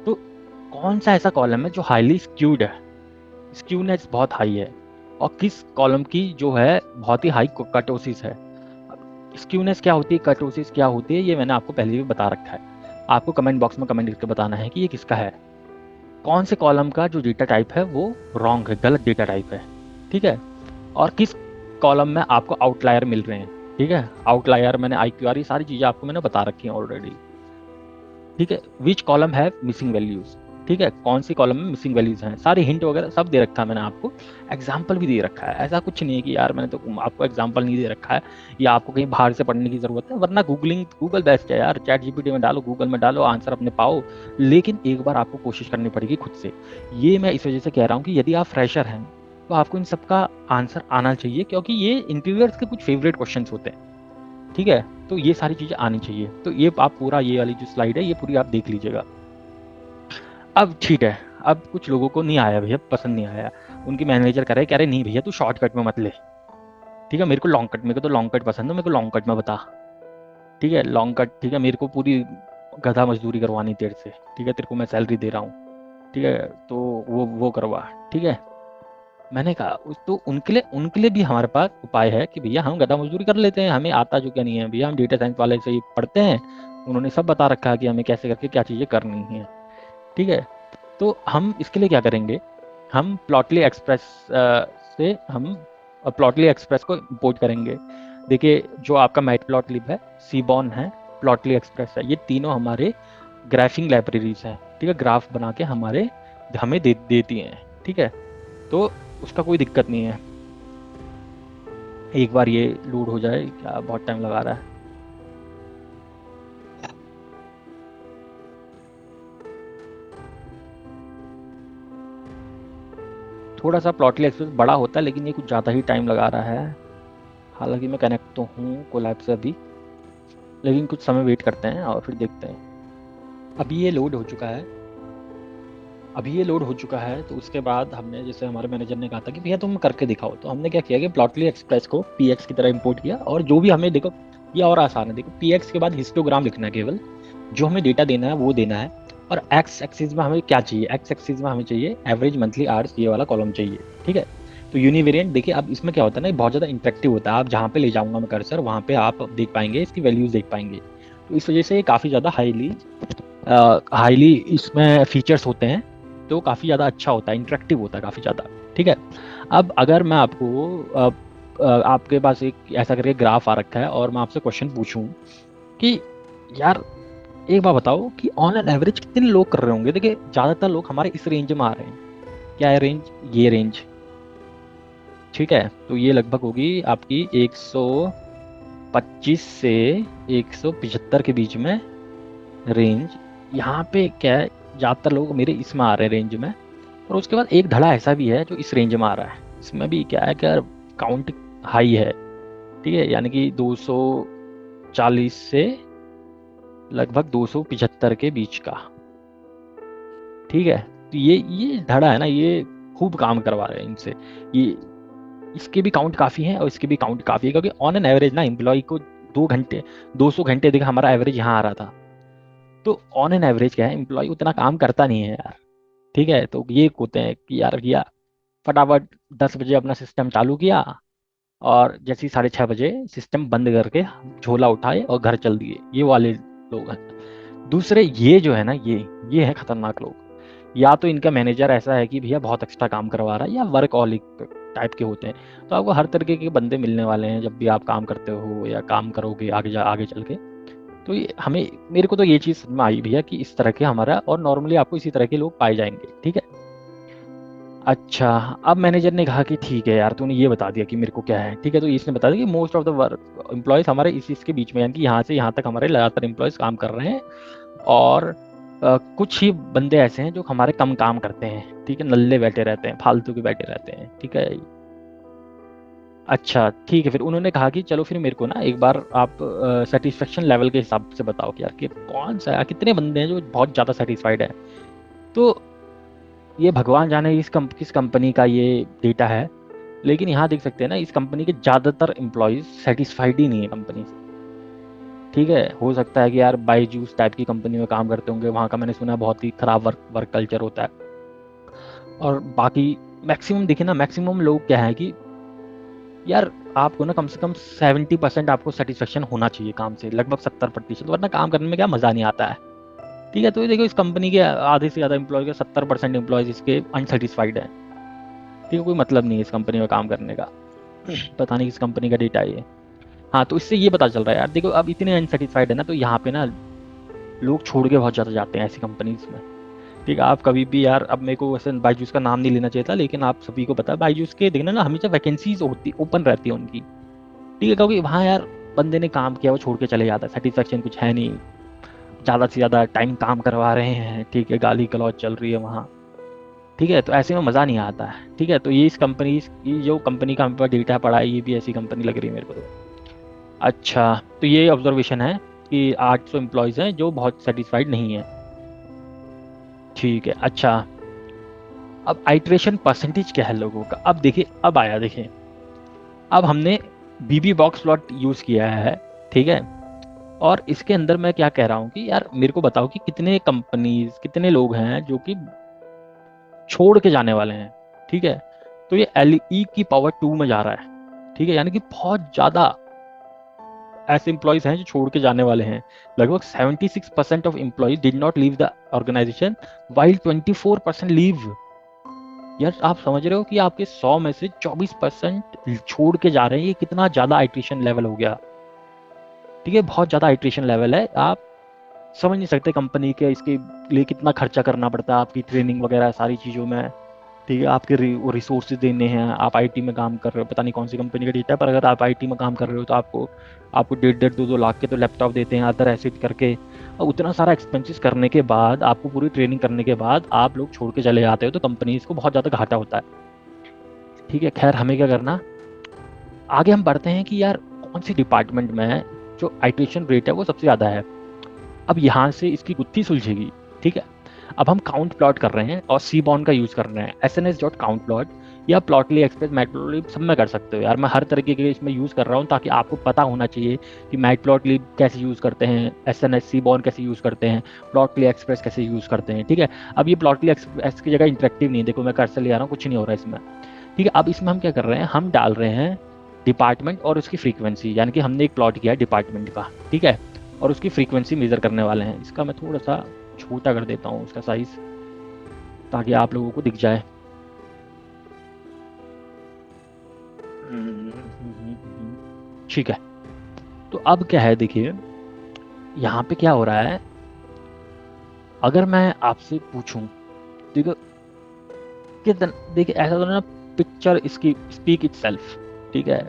तो कौन सा ऐसा कॉलम है जो हाईली स्क्यूड है, स्क्यूनेस बहुत हाई है, और किस कॉलम की जो है बहुत ही हाई कर्टोसिस है। स्क्यूनेस क्या होती है, कर्टोसिस क्या होती है, ये मैंने आपको पहले भी बता रखा है। आपको कमेंट बॉक्स में कमेंट करके बताना है कि ये किसका है, कौन से कॉलम का जो डेटा टाइप है वो रॉन्ग है, गलत डेटा टाइप है। ठीक है, और किस कॉलम में आपको आउटलायर मिल रहे हैं। ठीक है, आउटलायर मैंने IQR, ये सारी चीज़ें आपको मैंने बता रखी हैं ऑलरेडी। ठीक है, विच कॉलम है मिसिंग वैल्यूज। ठीक है, कौन सी कॉलम में मिसिंग वैल्यूज हैं, सारी हिंट वगैरह सब दे रखा है मैंने आपको, एग्जाम्पल भी दे रखा है। ऐसा कुछ नहीं है कि यार मैंने तो आपको एग्जाम्पल नहीं दे रखा है या आपको कहीं बाहर से पढ़ने की जरूरत है, वरना गूगल बेस्ट है यार, ChatGPT में डालो, गूगल में डालो, आंसर अपने पाओ। लेकिन एक बार आपको कोशिश करनी पड़ेगी खुद से। ये मैं इस वजह से कह रहा हूँ कि यदि आप फ्रेशर हैं तो आपको इन सबका आंसर आना चाहिए, क्योंकि ये इंटरव्यूअर्स के कुछ फेवरेट क्वेश्चन होते हैं। ठीक है, तो ये सारी चीजें आनी चाहिए। तो ये आप पूरा, ये वाली जो स्लाइड है ये पूरी आप देख लीजिएगा। अब ठीक है, अब कुछ लोगों को नहीं आया भैया, पसंद नहीं आया, उनकी मैनेजर कह रहे नहीं भैया तू शॉर्टकट में मत ले। ठीक है, मेरे को लॉन्ग कट, मेरे को तो लॉन्ग कट पसंद है, मेरे को लॉन्ग कट में बता। ठीक है, लॉन्ग कट, ठीक है, मेरे को पूरी गधा मजदूरी करवानी तेरे से। ठीक है, तेरे को मैं सैलरी दे रहा हूँ। ठीक है, तो वो करवा। ठीक है, मैंने कहा तो उनके लिए भी हमारे पास उपाय है कि भैया हम गधा मजदूरी कर लेते हैं, हमें आता जो क्या नहीं है भैया, हम डेटा साइंस वाले से ही पढ़ते हैं, उन्होंने सब बता रखा है कि हमें कैसे करके क्या चीज़ें करनी है। ठीक है, तो हम इसके लिए क्या करेंगे, हम प्लॉटली एक्सप्रेस से हम प्लॉटली एक्सप्रेस को इंपोर्ट करेंगे। देखिए, जो आपका मैटप्लॉटलिब है, सीबॉन है, प्लॉटली एक्सप्रेस है, ये तीनों हमारे ग्राफिंग लाइब्रेरीज हैं। ठीक है, ग्राफ बना के हमें देती हैं। ठीक है, तो उसका कोई दिक्कत नहीं है। एक बार ये लोड हो जाए, क्या बहुत टाइम लगा रहा है। थोड़ा सा प्लॉटली एक्सप्रेस बड़ा होता है, लेकिन ये कुछ ज़्यादा ही टाइम लगा रहा है। हालांकि मैं कनेक्ट तो हूँ कोलैब से अभी, लेकिन कुछ समय वेट करते हैं और फिर देखते हैं। अभी ये लोड हो चुका है, तो उसके बाद हमने, जैसे हमारे मैनेजर ने कहा था कि भैया तुम करके दिखाओ, तो हमने क्या किया कि प्लॉटली एक्सप्रेस को PX की तरह इंपोर्ट किया, और जो भी हमें, देखो ये और आसान है, देखो PX के बाद हिस्टोग्राम लिखना है, केवल जो हमें डेटा देना है वो देना है। और एक्स एक्सिस में हमें क्या चाहिए, एक्स एक्सिस में हमें चाहिए एवरेज मंथली आवर्स, ये वाला कॉलम चाहिए। ठीक है, तो यूनिवेरिएंट, देखिए अब इसमें क्या होता है ना, बहुत ज़्यादा इंटरेक्टिव होता है, आप जहाँ पे ले जाऊंगा मैं कर्सर, वहाँ पे आप देख पाएंगे, इसकी वैल्यूज देख पाएंगे। तो इस वजह से काफ़ी ज़्यादा हाईली इसमें फीचर्स होते हैं, तो काफ़ी ज़्यादा अच्छा होता है, इंटरेक्टिव होता है काफ़ी ज़्यादा। ठीक है, अब अगर मैं आपके पास एक ऐसा करके ग्राफ आ रखा है, और मैं आपसे क्वेश्चन पूछूं कि यार एक बार बताओ कि ऑन एन एवरेज कितने लोग कर रहे होंगे। देखिए, ज़्यादातर लोग हमारे इस रेंज में आ रहे हैं। क्या है रेंज, ये रेंज। ठीक है, तो ये लगभग होगी आपकी 125 से 175 के बीच में रेंज। यहाँ पे क्या है, ज़्यादातर लोग मेरे इसमें आ रहे हैं रेंज में। और उसके बाद एक धड़ा ऐसा भी है जो इस रेंज में आ रहा है, इसमें भी क्या है कि काउंट हाई है। ठीक है, यानी कि 240 से लगभग 275 के बीच का। ठीक है, तो ये धड़ा है ना, ये खूब काम करवा रहे हैं इनसे। ये इसके भी काउंट काफ़ी हैं और इसके भी काउंट काफ़ी है, क्योंकि ऑन एन एवरेज ना एम्प्लॉय को 2 घंटे 200 घंटे, देखा हमारा एवरेज यहाँ आ रहा था, तो ऑन एन एवरेज क्या है, एम्प्लॉय उतना काम करता नहीं है यार। ठीक है, तो ये होते हैं कि यार भैया फटाफट 10 बजे अपना सिस्टम चालू किया, और जैसे ही 6:30 बजे सिस्टम बंद करके झोला उठाए और घर चल दिए, ये वाले लोग हैं। दूसरे ये जो है ना, ये है खतरनाक लोग। या तो इनका मैनेजर ऐसा है कि भैया बहुत एक्स्ट्रा काम करवा रहा है, या वर्कहॉलिक टाइप के होते हैं। तो आपको हर तरीके के बंदे मिलने वाले हैं जब भी आप काम करते हो या काम करोगे आगे चल के। तो ये हमें मेरे को तो ये चीज़ समझ में आई भैया कि इस तरह के हमारा, और नॉर्मली आपको इसी तरह के लोग पाए जाएंगे। ठीक है, अच्छा, अब मैनेजर ने कहा कि ठीक है यार, तूने ये बता दिया कि मेरे को क्या है। ठीक है, तो इसने बता दिया कि most of the work employees हमारे इसके बीच में, यानी कि यहाँ से यहाँ तक हमारे लगातार एम्प्लॉयज़ काम कर रहे हैं, और कुछ ही बंदे ऐसे हैं जो हमारे कम काम करते हैं। ठीक है, नल्ले बैठे रहते हैं, फालतू के बैठे रहते हैं। ठीक है, अच्छा ठीक है, फिर उन्होंने कहा कि चलो फिर मेरे को ना एक बार आप सेटिस्फेक्शन लेवल के हिसाब से बताओ कि यार कि कौन सा, कितने बंदे हैं जो बहुत ज़्यादा सेटिस्फाइड है। तो ये भगवान जाने किस कंपनी का ये डेटा है, लेकिन यहाँ देख सकते हैं ना, इस कंपनी के ज़्यादातर एम्प्लॉयज़ सेटिस्फाइड ही नहीं है कंपनी से। ठीक है, हो सकता है कि यार बायजूस टाइप की कंपनी में काम करते होंगे, वहाँ का मैंने सुना है बहुत ही खराब वर्क कल्चर होता है। और बाकी मैक्सिमम देखे ना, मैक्सिमम लोग क्या है कि यार आपको ना कम से कम 70% आपको सेटिस्फेक्शन होना चाहिए काम से, लगभग 70%, वरना काम करने में क्या मज़ा नहीं आता है। ठीक है, तो ये देखो इस कंपनी के आधे से ज़्यादा एम्प्लॉय के 70% एम्प्लॉयज़ इसके अनसेटिस्फाइड हैं। ठीक है, कोई मतलब नहीं है इस कंपनी में काम करने का। पता नहीं किस कंपनी का डेटा है ये। हाँ, तो इससे ये पता चल रहा है यार, देखो अब इतने अनसेटिस्फाइड है ना, तो यहाँ पे ना लोग छोड़ के बहुत ज़्यादा जाते हैं ऐसी कंपनीज में। ठीक है, आप कभी भी यार, अब मेरे को वैसे बायजूस का नाम नहीं लेना चाहिए था, लेकिन आप सभी को पता है बायजूस के देखना ना हमेशा वैकेंसीज होती ओपन रहती है उनकी। ठीक है, क्योंकि वहाँ यार बंदे ने काम किया वो छोड़ के चले जाता है, सेटिस्फेक्शन कुछ है नहीं, ज़्यादा से ज़्यादा टाइम काम करवा रहे हैं। ठीक है, गाली गलौज चल रही है वहाँ। ठीक है, तो ऐसे में मज़ा नहीं आता है। ठीक है, तो ये इस कंपनी, ये जो कंपनी का हमारे पास डेटा पड़ा है, ये भी ऐसी कंपनी लग रही है मेरे को तो। अच्छा, तो ये ऑब्जर्वेशन है कि 800 एम्प्लॉयज़ हैं जो बहुत सेटिस्फाइड नहीं है। ठीक है, अच्छा, अब आइट्रेशन परसेंटेज क्या है लोगों का, अब देखिए, अब आया देखिए, अब हमने बीबी बॉक्स प्लॉट यूज़ किया है। ठीक है, और इसके अंदर मैं क्या कह रहा हूँ कि यार मेरे को बताओ कि कितने कंपनीज, कितने लोग हैं जो कि छोड़ के जाने वाले हैं। ठीक है, तो ये LE⁻² में जा रहा है। ठीक है, यानी कि बहुत ज़्यादा ऐसे एम्प्लॉयज़ हैं जो छोड़ के जाने वाले हैं। लगभग 76% of employees did not leave the organisation, while 24% leave. यार आप समझ रहे हो कि आपके 100 में से 24% छोड़ के जा रहे हैं, ये कितना ज़्यादा आइट्रेशन लेवल हो गया। ठीक है, बहुत ज़्यादा आइट्रेशन लेवल है। आप समझ नहीं सकते कंपनी के इसके लिए कितना खर्चा करना पड़ता है, आपकी ट्रेनिंग वगैरह सारी चीज़ों में। ठीक है, आपके वो रिसोर्सेज देने हैं, आप आईटी में काम कर रहे हो, पता नहीं कौन सी कंपनी का डेटा है, पर अगर आप आईटी में काम कर रहे हो तो आपको आपको 1.5-2 लाख के तो लैपटॉप देते हैं अदर एसेट करके, और उतना सारा एक्सपेंसेस करने के बाद, आपको पूरी ट्रेनिंग करने के बाद आप लोग छोड़ के चले जाते हो, तो कंपनीज को बहुत ज़्यादा घाटा होता है। ठीक है, खैर हमें क्या करना, आगे हम बढ़ते हैं कि यार कौन सी डिपार्टमेंट में जो आइट्रेशन रेट है वो सबसे ज़्यादा है। अब यहाँ से इसकी गुत्थी सुलझेगी। ठीक है, अब हम काउंट प्लॉट कर रहे हैं और सी बॉन्ड का यूज़ कर रहे हैं, SNS.count प्लॉट या प्लॉटली एक्सप्रेस मैटप्लॉटली सब में कर सकते हो यार। मैं हर तरीके के इसमें यूज़ कर रहा हूँ ताकि आपको पता होना चाहिए कि मैटप्लॉटली कैसे यूज़ करते हैं, SNS सी बॉन्ड कैसे यूज़ करते हैं, प्लॉटली एक्सप्रेस कैसे यूज़ करते हैं। ठीक है, अब ये प्लॉटली एक्सप्रेस की जगह इंटरेक्टिव नहीं, देखो मैं कर्सर ले आ रहा हूँ, कुछ नहीं हो रहा है इसमें। ठीक है, अब इसमें हम क्या कर रहे हैं, हम डाल रहे हैं डिपार्टमेंट और उसकी फ्रीक्वेंसी, यानी कि हमने एक प्लॉट किया डिपार्टमेंट का। ठीक है, और उसकी फ्रीक्वेंसी मेज़र करने वाले हैं। इसका मैं थोड़ा सा छोटा कर देता हूँ उसका साइज़, ताकि आप लोगों को दिख जाए। ठीक है, तो अब क्या है, देखिए यहाँ पे क्या हो रहा है, अगर मैं आपसे पूछूं, देखो देखिए ऐसा तो ना, पिक्चर इसकी स्पीक इटसेल्फ। ठीक है,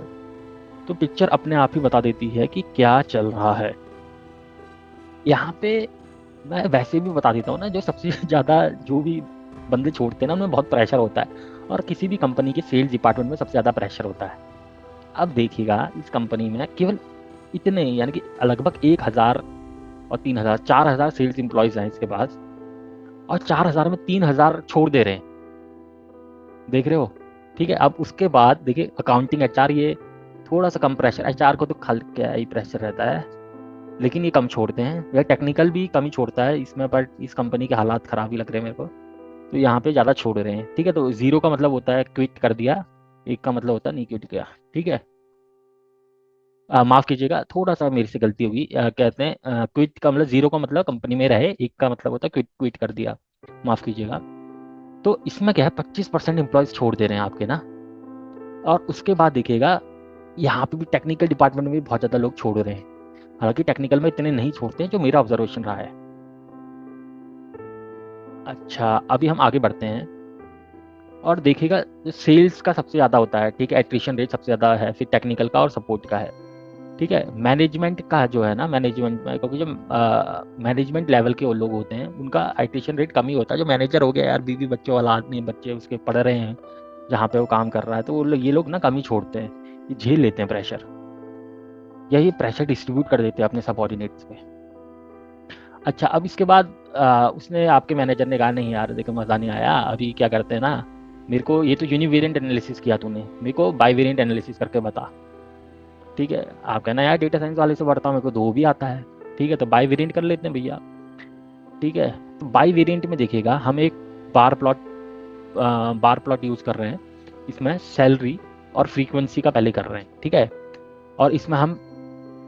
तो पिक्चर अपने आप ही बता देती है कि क्या चल रहा है। यहाँ पे मैं वैसे भी बता देता हूँ ना, जो सबसे ज़्यादा जो भी बंदे छोड़ते हैं ना, उनमें बहुत प्रेशर होता है, और किसी भी कंपनी के सेल्स डिपार्टमेंट में सबसे ज़्यादा प्रेशर होता है। अब देखिएगा इस कंपनी में केवल इतने, यानी कि लगभग 1000 और 3,000, 4,000 सेल्स एम्प्लॉयज हैं इसके पास, और 4,000 में 3,000 छोड़ दे रहे हैं, देख रहे हो। ठीक है, अब उसके बाद देखिए अकाउंटिंग एचआर, ये थोड़ा सा कम प्रेशर, एचआर को तो खल क्या ही प्रेशर रहता है, लेकिन ये कम छोड़ते हैं। या टेक्निकल भी कम ही छोड़ता है इसमें, बट इस कंपनी के हालात खराब ही लग रहे हैं मेरे को, तो यहाँ पे ज़्यादा छोड़ रहे हैं। ठीक है, तो 0 का मतलब होता है क्विट कर दिया, 1 का मतलब होता है नहीं क्विट किया। ठीक है, माफ़ कीजिएगा, थोड़ा सा मेरे से गलती होगी। कहते हैं क्विट का मतलब, 0 का मतलब कंपनी में रहे, 1 का मतलब होता है क्विट क्विट कर दिया, माफ़ कीजिएगा। तो इसमें क्या है, 25% एम्प्लॉयज़ छोड़ दे रहे हैं आपके ना। और उसके बाद देखिएगा यहाँ पे भी टेक्निकल डिपार्टमेंट में भी बहुत ज़्यादा लोग छोड़ रहे हैं, हालांकि टेक्निकल में इतने नहीं छोड़ते हैं जो मेरा ऑब्जर्वेशन रहा है। अच्छा, अभी हम आगे बढ़ते हैं और देखिएगा सेल्स का सबसे ज़्यादा होता है, ठीक है, एट्रिशन रेट सबसे ज़्यादा है, फिर टेक्निकल का और सपोर्ट का है। ठीक है, मैनेजमेंट का जो है ना, मैनेजमेंट में, क्योंकि जो मैनेजमेंट लेवल के वो लोग होते हैं उनका एट्रिशन रेट कम ही होता है। जो मैनेजर हो गया यार, बीवी बच्चों वाला आदमी, बच्चे उसके पढ़ रहे हैं जहाँ पे वो काम कर रहा है, तो ये लोग ना कम ही छोड़ते हैं, ये झेल लेते हैं प्रेशर, या ये प्रेशर डिस्ट्रीब्यूट कर देते हैं अपने सबॉर्डिनेट्स पे। अच्छा, अब इसके बाद उसने, आपके मैनेजर ने कहा नहीं यार देखो मज़ा नहीं आया, अभी क्या करते हैं ना, मेरे को ये तो यूनिवेरिएंट एनालिसिस किया तूने, मेरे को बाईवेरिएंट एनालिसिस करके बता। ठीक है, आप कहना यार डेटा साइंस वाले से पढ़ता हूँ, मेरे को 2 भी आता है। ठीक है, तो बाईवेरिएंट कर लेते हैं भैया। ठीक है, तो बाईवेरिएंट में देखिएगा हम एक bar plot bar plot use कर रहे हैं, इसमें सैलरी और फ्रीक्वेंसी का पहले कर रहे हैं। ठीक है, और इसमें हम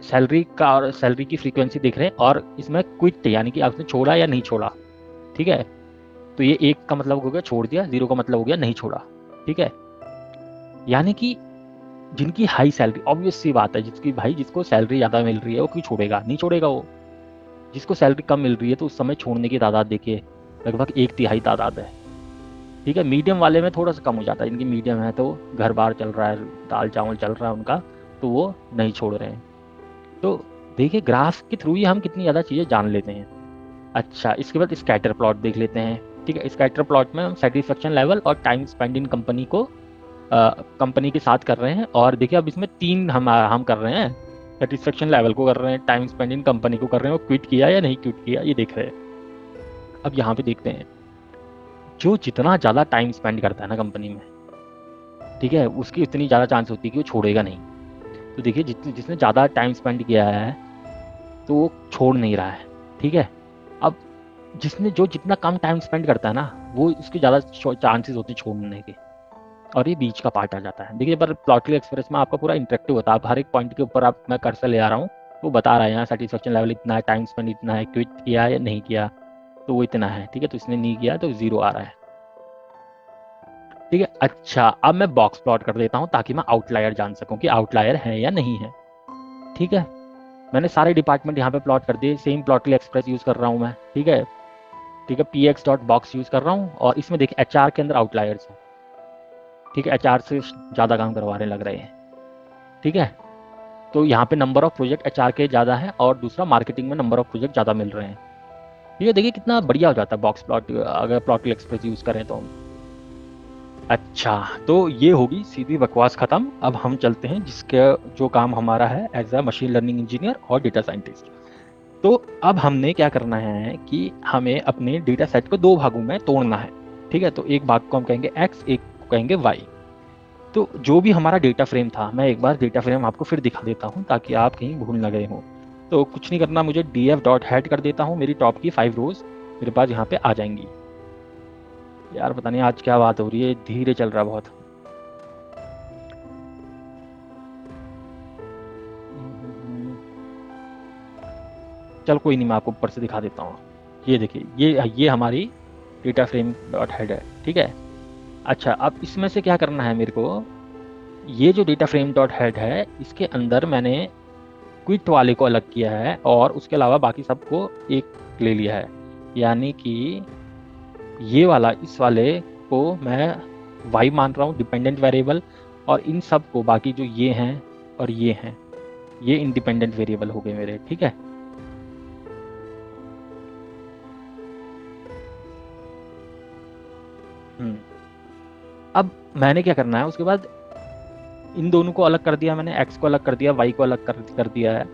सैलरी का और सैलरी की फ्रीक्वेंसी देख रहे हैं, और इसमें क्विट यानी कि आपने छोड़ा या नहीं छोड़ा। ठीक है, तो ये 1 का मतलब हो गया छोड़ दिया, 0 का मतलब हो गया नहीं छोड़ा। ठीक है, यानी कि जिनकी हाई सैलरी, ऑब्वियस सी बात है, जिसकी भाई जिसको सैलरी ज़्यादा मिल रही है वो क्यों छोड़ेगा, नहीं छोड़ेगा वो। जिसको सैलरी कम मिल रही है तो उस समय छोड़ने की तादाद देखिए लगभग 1/3 तादाद है। ठीक है, मीडियम वाले में थोड़ा सा कम हो जाता है, जिनकी मीडियम है तो घर बार चल रहा है, दाल चावल चल रहा है उनका, तो वो नहीं छोड़ रहे हैं। तो देखिए ग्राफ के थ्रू ही हम कितनी ज़्यादा चीज़ें जान लेते हैं। अच्छा, इसके बाद स्कैटर प्लॉट देख लेते हैं। ठीक है, स्कैटर प्लॉट में हम सेटिस्फेक्शन लेवल और टाइम स्पेंड इन कंपनी को कंपनी के साथ कर रहे हैं, और देखिए अब इसमें 3 हम कर रहे हैं, सेटिस्फेक्शन लेवल को कर रहे हैं, टाइम स्पेंड इन कंपनी को कर रहे हैं, और क्विट किया या नहीं क्विट किया ये देख रहे हैं। अब यहाँ पे देखते हैं, जो जितना ज़्यादा टाइम स्पेंड करता है ना कंपनी में, ठीक है, उसकी इतनी ज़्यादा चांस होती है कि वो छोड़ेगा नहीं। तो देखिए जिसने ज़्यादा टाइम स्पेंड किया है तो वो छोड़ नहीं रहा है। ठीक है, अब जिसने जो जितना कम टाइम स्पेंड करता है ना, वो उसकी ज़्यादा चांसेस होती है छोड़ने के, और ये बीच का पार्ट आ जाता है। देखिए पर प्लॉटली एक्सप्रेस में आपका पूरा इंटरेक्टिव होता है, आप हर एक पॉइंट के ऊपर आप मैं कर्सर ले आ रहा हूँ, वो बता रहा है यहाँ सेटिस्फेक्शन लेवल इतना है, टाइम स्पेंड इतना है, क्विट किया या नहीं किया तो वो इतना है। ठीक है, तो इसने नहीं किया तो 0 आ रहा है। ठीक है, अच्छा अब मैं बॉक्स प्लॉट कर देता हूँ ताकि मैं आउटलायर जान सकूँ कि आउटलायर है या नहीं है। ठीक है, मैंने सारे डिपार्टमेंट यहाँ पे प्लॉट कर दिए, सेम प्लॉटली एक्सप्रेस यूज़ कर रहा हूँ मैं। ठीक है, ठीक है, px.box यूज़ कर रहा हूँ, और इसमें देखिए एचआर के अंदर आउटलायर्स हैं। ठीक है, एचआर से ज़्यादा काम करवाने लग रहे हैं। ठीक है, तो यहाँ पे नंबर ऑफ प्रोजेक्ट एचआर के ज़्यादा है, और दूसरा मार्केटिंग में नंबर ऑफ प्रोजेक्ट ज़्यादा मिल रहे हैं। ठीक है, देखिए कितना बढ़िया हो जाता है बॉक्स प्लॉट अगर प्लॉटली एक्सप्रेस यूज़ करें तो। अच्छा, तो ये होगी सीधी बकवास ख़त्म। अब हम चलते हैं जिसके जो काम हमारा है as a machine learning engineer और डेटा साइंटिस्ट। तो अब हमने क्या करना है कि हमें अपने डेटा सेट को 2 भागों में तोड़ना है। ठीक है, तो एक भाग को हम कहेंगे x, एक को कहेंगे y। तो जो भी हमारा डेटा फ्रेम था, मैं एक बार डेटा फ्रेम आपको फिर दिखा देता हूँ ताकि आप कहीं भूल ना गए हों। तो कुछ नहीं करना, मुझे df.head कर देता हूँ, मेरी टॉप की 5 रोज मेरे पास यहाँ पे आ जाएंगी। यार पता नहीं आज क्या बात हो रही है, धीरे चल रहा बहुत। चल कोई नहीं, मैं आपको ऊपर से दिखा देता हूँ। ये देखिए, ये हमारी डेटा फ्रेम डॉट हेड है। ठीक है, अच्छा अब इसमें से क्या करना है मेरे को, ये जो डेटा फ्रेम डॉट हेड है इसके अंदर मैंने क्विट वाले को अलग किया है, और उसके अलावा बाकी सबको एक ले लिया है। यानी कि ये वाला, इस वाले को मैं वाई मान रहा हूँ डिपेंडेंट वेरिएबल, और इन सब को बाकी जो ये हैं और ये हैं, ये इंडिपेंडेंट वेरिएबल हो गए मेरे। ठीक है, अब मैंने क्या करना है उसके बाद, इन दोनों को अलग कर दिया मैंने, x को अलग कर दिया, y को अलग कर दिया है।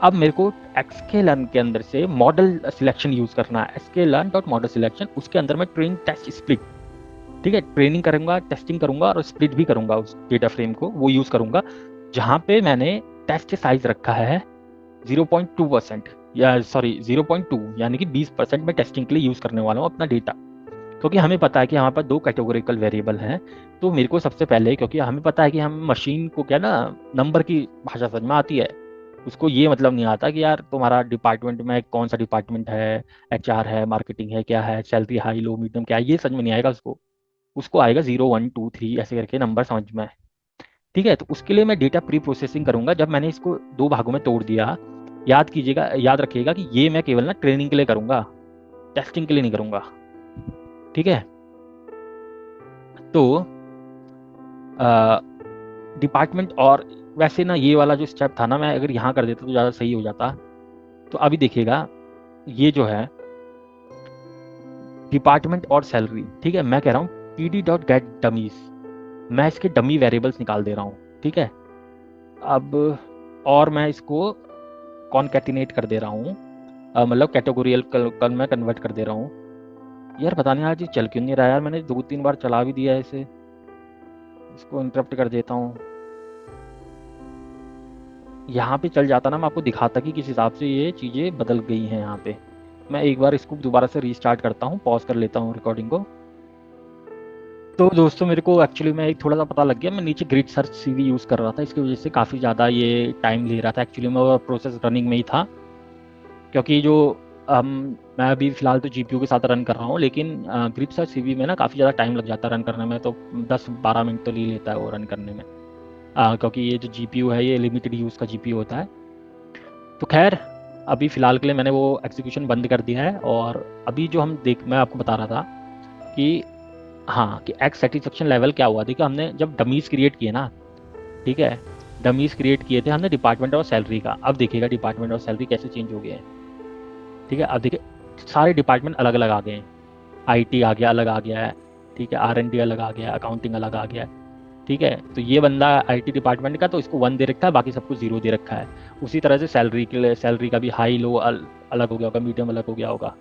अब मेरे को एक्सकेलर्न के अंदर से मॉडल सिलेक्शन यूज करना है, एक्सकेलर्न डॉट मॉडल सिलेक्शन, उसके अंदर मैं ट्रेन टेस्ट स्प्लिट, ठीक है, ट्रेनिंग करूंगा, टेस्टिंग करूंगा और स्प्लिट भी करूंगा उस डेटा फ्रेम को, वो यूज करूंगा, जहां पे मैंने टेस्ट साइज रखा है 0.2%, या सॉरी 0.2, यानी कि 20% में टेस्टिंग के लिए यूज करने वाला हूँ अपना डेटा। क्योंकि हमें पता है कि हमारे पास दो कैटेगोरिकल वेरिएबल हैं, तो मेरे को सबसे पहले, क्योंकि हमें पता है कि हम मशीन को क्या ना नंबर की भाषा समझ में आती है, उसको ये मतलब नहीं आता कि यार तुम्हारा डिपार्टमेंट में कौन सा डिपार्टमेंट है, एचआर है, मार्केटिंग है, क्या है, सैलरी हाई लो मीडियम क्या है, ये समझ में नहीं आएगा उसको। उसको आएगा 0 1 2 3 ऐसे करके नंबर समझ में। ठीक है, तो उसके लिए मैं डेटा प्री प्रोसेसिंग करूंगा। जब मैंने इसको दो भागों में तोड़ दिया, याद कीजिएगा, याद रखिएगा कि ये मैं केवल ना ट्रेनिंग के लिए करूंगा, टेस्टिंग के लिए नहीं करूंगा। ठीक है, तो डिपार्टमेंट, और वैसे ना ये वाला जो स्टेप था ना, मैं अगर यहाँ कर देता तो ज़्यादा सही हो जाता। तो अभी देखिएगा, ये जो है डिपार्टमेंट और सैलरी, ठीक है, मैं कह रहा हूँ pd डॉट गेट डमीज, मैं इसके डमी वेरिएबल्स निकाल दे रहा हूँ। ठीक है, अब और मैं इसको कॉनकैटिनेट कर दे रहा हूँ, मतलब कैटेगोरियल कल मैं कन्वर्ट कर दे रहा हूँ। यार पता नहीं आज ये चल क्यों नहीं रहा यार, मैंने 2 3 बार चला भी दिया है इसे, इसको इंटरप्ट कर देता हूँ। यहाँ पे चल जाता ना, मैं आपको दिखाता कि किस हिसाब से ये चीज़ें बदल गई हैं यहाँ पे। मैं एक बार इसको दोबारा से रीस्टार्ट करता हूँ, पॉज कर लेता हूँ रिकॉर्डिंग को। तो दोस्तों मेरे को एक्चुअली में एक थोड़ा सा पता लग गया, मैं नीचे ग्रिड सर्च सीवी यूज़ कर रहा था, इसकी वजह से काफ़ी ज़्यादा ये टाइम ले रहा था। एक्चुअली में वो प्रोसेस रनिंग में ही था, क्योंकि जो मैं अभी फ़िलहाल तो जीपीयू के साथ रन कर रहा हूँ, लेकिन ग्रिड सर्च सीवी में ना काफ़ी ज़्यादा टाइम लग जाता है रन करने में, तो 10 12 मिनट तो ले लेता है वो रन करने में, क्योंकि ये जो जीपीयू है ये लिमिटेड यूज़ का जीपीयू होता है। तो खैर, अभी फ़िलहाल के लिए मैंने वो एग्जीक्यूशन बंद कर दिया है, और अभी जो मैं आपको बता रहा था कि हाँ, कि एक्स सेटिस्फेक्शन लेवल क्या हुआ। देखिए हमने जब डमीज क्रिएट किए ना, ठीक है, डमीज क्रिएट किए थे हमने डिपार्टमेंट और सैलरी का। अब देखिएगा डिपार्टमेंट और सैलरी कैसे चेंज हो गए हैं। ठीक है, अब देखिए सारे डिपार्टमेंट अलग अलग आ गए हैं, आईटी आ गया, अलग आ गया है, ठीक है, आर&डी अलग आ गया, अकाउंटिंग अलग आ गया है। ठीक है, तो ये बंदा आईटी डिपार्टमेंट का, तो इसको 1 दे रखा है, बाकी सबको 0 दे रखा है। उसी तरह से सैलरी के लिए, सैलरी का भी हाई लो अलग हो गया होगा, मीडियम अलग हो गया होगा।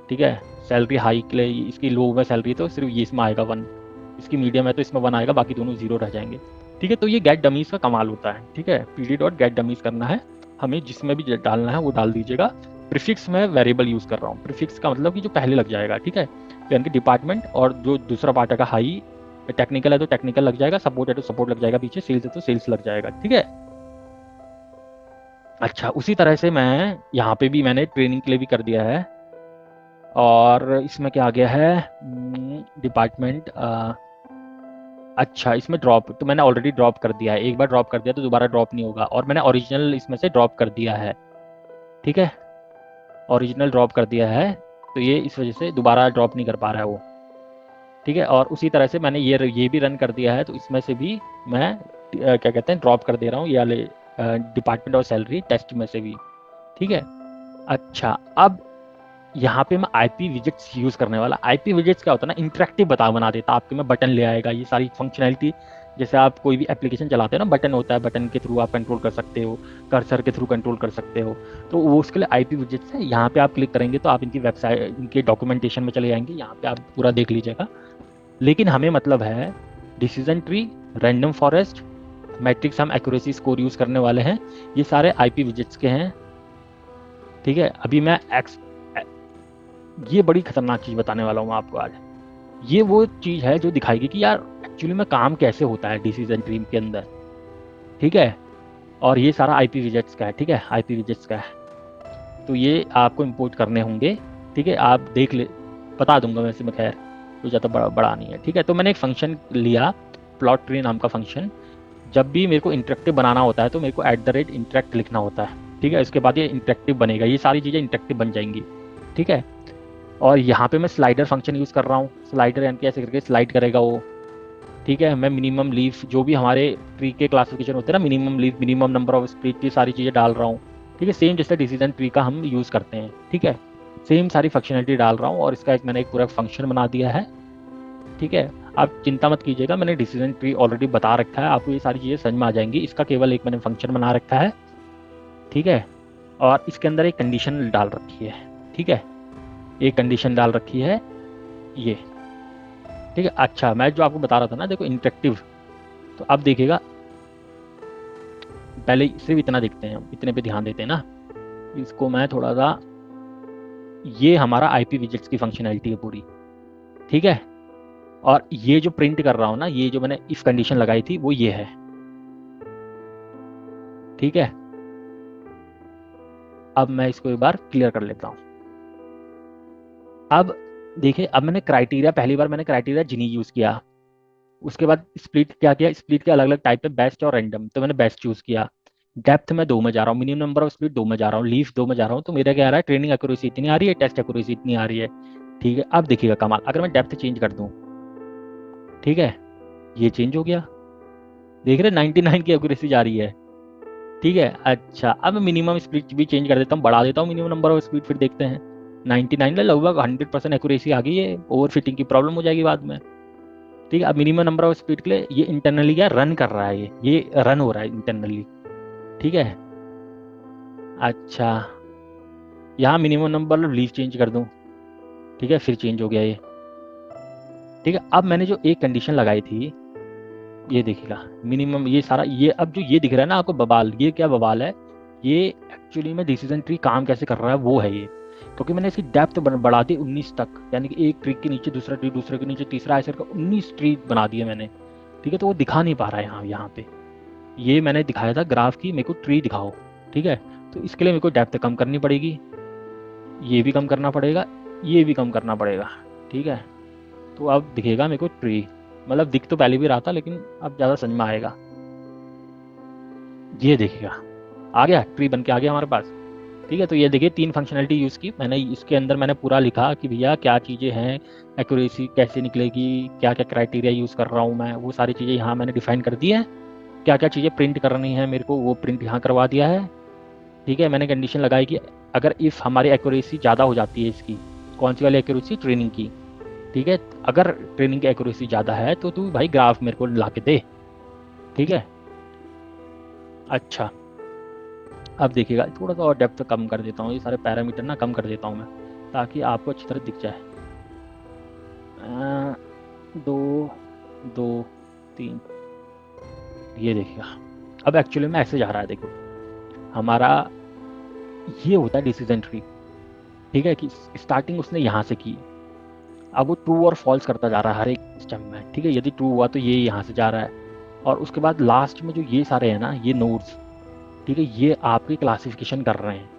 ठीक है, सैलरी हाई के लिए इसकी लो में सैलरी तो सिर्फ ये इसमें आएगा 1, इसकी मीडियम है तो इसमें 1 आएगा, बाकी दोनों 0 रह जाएंगे। ठीक है, तो ये गेट डमीज का कमाल होता है। ठीक है, pd डॉट गेट डमीज करना है हमें, जिसमें भी डालना है वो डाल दीजिएगा। प्रीफिक्स में वेरिएबल यूज़ कर रहा हूँ, प्रीफिक्स का मतलब कि जो पहले लग जाएगा। ठीक है, यानी कि डिपार्टमेंट, और जो दूसरा पार्ट है हाई, टेक्निकल है तो टेक्निकल लग जाएगा, सपोर्ट है तो सपोर्ट लग जाएगा, पीछे सेल्स है तो सेल्स लग जाएगा। ठीक है, अच्छा, उसी तरह से मैं यहाँ पे भी मैंने ट्रेनिंग के लिए भी कर दिया है, और इसमें क्या आ गया है, डिपार्टमेंट, अच्छा इसमें ड्रॉप तो मैंने ऑलरेडी ड्रॉप कर दिया है, एक बार ड्रॉप कर दिया तो दोबारा ड्रॉप नहीं होगा, और मैंने ओरिजिनल इसमें से ड्रॉप कर दिया है। ठीक है, ओरिजिनल ड्रॉप कर दिया है, तो ये इस वजह से दोबारा ड्रॉप नहीं कर पा रहा है वो। ठीक है, और उसी तरह से मैंने ये भी रन कर दिया है, तो इसमें से भी मैं क्या कहते हैं ड्रॉप कर दे रहा हूँ ये वाले डिपार्टमेंट और सैलरी टेस्ट में से भी। ठीक है, अच्छा, अब यहाँ पे मैं आईपी विजेट्स यूज करने वाला। आईपी विजेट्स क्या होता है ना, इंटरेक्टिव बना देता, आपके में बटन ले आएगा, ये सारी फंक्शनैलिटी। जैसे आप कोई भी एप्लीकेशन चलाते हो ना, बटन होता है, बटन के थ्रू आप कंट्रोल कर सकते हो, कर्सर के थ्रू कंट्रोल कर सकते हो, तो वो उसके लिए आईपी विजेट्स है। यहाँ पे आप क्लिक करेंगे तो आप इनकी वेबसाइट, इनके डॉक्यूमेंटेशन में चले जाएंगे, यहाँ पे आप पूरा देख लीजिएगा। लेकिन हमें मतलब है decision tree, random forest, matrix, हम एक्यूरेसी स्कोर यूज करने वाले हैं, ये सारे आईपी विजेट्स के हैं। ठीक है, अभी मैं ये बड़ी खतरनाक चीज बताने वाला हूँ आपको आज। ये वो चीज है जो दिखाएगी कि यार एक्चुअली में काम कैसे होता है डिसीजन ट्री के अंदर। ठीक है, और ये सारा आईपी विजेट्स का है। ठीक है, आईपी विजेट्स का है, तो ये आपको इंपोर्ट करने होंगे। ठीक है, आप देख ले, बता दूंगा वैसे मैं, खैर कोई ज़्यादा बड़ा नहीं है। ठीक है, तो मैंने एक फंक्शन लिया, प्लॉट ट्री नाम का फंक्शन। जब भी मेरे को इंटरेक्टिव बनाना होता है तो मेरे को @interact लिखना होता है। ठीक है, इसके बाद ये इंटरेक्टिव बनेगा, ये सारी चीज़ें इंटरेक्टिव बन जाएंगी। ठीक है, और यहाँ पे मैं स्लाइडर फंक्शन यूज़ कर रहा हूँ, स्लाइडर यानी कि ऐसे करके स्लाइड करेगा वो। ठीक है, मैं मिनिमम लीफ, जो भी हमारे ट्री के क्लासिफिकेशन होते हैं ना, minimum leaf, minimum number of split, ये सारी चीज़ें डाल रहा हूँ। ठीक है, सेम जैसे डिसीजन ट्री का हम यूज़ करते हैं। ठीक है, सेम सारी फंक्शनलिटी डाल रहा हूँ, और इसका मैंने एक पूरा फंक्शन बना दिया है। ठीक है, आप चिंता मत कीजिएगा, मैंने डिसीजन ट्री ऑलरेडी बता रखा है, आपको ये सारी चीज़ें समझ में आ जाएंगी। इसका केवल एक मैंने फंक्शन बना रखा है। ठीक है, और इसके अंदर एक कंडीशन डाल रखी है, ठीक है, एक कंडीशन डाल रखी है ये, ठीक है। अच्छा, मैं जो आपको बता रहा था ना, देखो इंटरेक्टिव, तो अब देखिएगा, पहले सिर्फ इतना देखते हैं, इतने पे ध्यान देते हैं ना। इसको मैं थोड़ा सा, ये हमारा आईपी विजेट्स की फंक्शनैलिटी है पूरी, ठीक है। और ये जो प्रिंट कर रहा हूं ना, ये जो मैंने इफ कंडीशन लगाई थी वो ये है, ठीक है। अब मैं इसको एक बार क्लियर कर लेता हूं। अब देखिए, अब मैंने क्राइटेरिया, पहली बार मैंने क्राइटेरिया जिनी यूज किया, उसके बाद स्प्लिट क्या किया, स्प्लिट के अलग अलग टाइप पे, बेस्ट और रैंडम, तो मैंने बेस्ट चूज किया। डेप्थ में 2 में जा रहा हूँ, मिनिमम नंबर ऑफ स्प्लिट 2 में जा रहा हूँ, लीफ 2 में जा रहा हूँ, तो मेरा क्या आ रहा है, ट्रेनिंग एक्यूरेसी इतनी आ रही है, टेस्ट एक्यूरेसी इतनी आ रही है, ठीक है। अब देखिएगा कमाल, अगर मैं डेप्थ चेंज कर दूं, ठीक है, ये चेंज हो गया, देख रहे 99 की एक्यूरेसी जा रही है, ठीक है। अच्छा, अब मिनिमम स्पीड भी चेंज कर देता हूँ, बढ़ा देता हूँ मिनिमम नंबर ऑफ स्पीड, फिर देखते हैं 99 में लगभग 100% एक्यूरेसी आ गई है, ओवर फिटिंग की प्रॉब्लम हो जाएगी बाद में, ठीक है। अब मिनिमम नंबर ऑफ स्पीड के लिए ये इंटरनली क्या रन कर रहा है, ये रन हो रहा है इंटरनली, ठीक है। अच्छा, यहाँ minimum number of leave change कर दूँ, ठीक है, फिर चेंज हो गया ये, ठीक है। अब मैंने जो एक कंडीशन लगाई थी, ये देखिएगा मिनिमम, ये सारा, ये अब जो ये दिख रहा है ना आपको बवाल, ये क्या बवाल है, ये एक्चुअली में डिसीजन ट्री काम कैसे कर रहा है वो है ये, क्योंकि मैंने इसकी डेप्थ बढ़ा दी 19 तक, यानी कि एक ट्री के नीचे दूसरा ट्री, दूसरे के नीचे तीसरा, ऐसे करके 19 ट्री बना दिए मैंने, ठीक है। तो वो दिखा नहीं पा रहा है यहाँ पे, ये मैंने दिखाया था ग्राफ की, मेरे को ट्री दिखाओ, ठीक है। तो इसके लिए मेरे को डेप्थ कम करनी पड़ेगी, ये भी कम करना पड़ेगा, ये भी कम करना पड़ेगा, ठीक है। तो अब दिखेगा मेरे को ट्री, मतलब दिख तो पहले भी रहा था, लेकिन अब ज़्यादा समझ में आएगा। ये देखिएगा आ गया, ट्री बन के आ गया हमारे पास, ठीक है। तो ये देखिए 3 फंक्शनैलिटी यूज़ की मैंने, इसके अंदर मैंने पूरा लिखा कि भैया क्या चीज़ें हैं, एक्यूरेसी कैसे निकलेगी, क्या क्या क्राइटेरिया यूज़ कर रहा हूँ मैं, वो सारी चीज़ें यहाँ मैंने डिफाइन कर दी है, क्या क्या चीज़ें प्रिंट करनी है मेरे को, वो प्रिंट यहाँ करवा दिया है, ठीक है। मैंने कंडीशन लगाई कि अगर इफ़ हमारी एक्यूरेसी ज़्यादा हो जाती है इसकी, कौन सी वाली एक्यूरेसी, ट्रेनिंग की, ठीक है। अगर ट्रेनिंग की एक्यूरेसी ज़्यादा है तो तू भाई ग्राफ मेरे को ला के दे, ठीक है। अच्छा, अब देखिएगा थोड़ा सा और डेप्थ कम कर देता हूँ, ये सारे पैरामीटर ना कम कर देता हूँ मैं, ताकि आपको अच्छी तरह दिख जाए। 2 2 3, ये देखिएगा अब एक्चुअली में ऐसे जा रहा है, देखो हमारा ये होता है डिसीजन ट्री, ठीक है, कि स्टार्टिंग उसने यहाँ से की, अब वो ट्रू और फॉल्स करता जा रहा है हर एक स्टेप में, ठीक है। यदि ट्रू हुआ तो ये यहाँ से जा रहा है, और उसके बाद लास्ट में जो ये सारे हैं ना, ये नोड्स, ठीक है, ये आपकी क्लासिफिकेशन कर रहे हैं,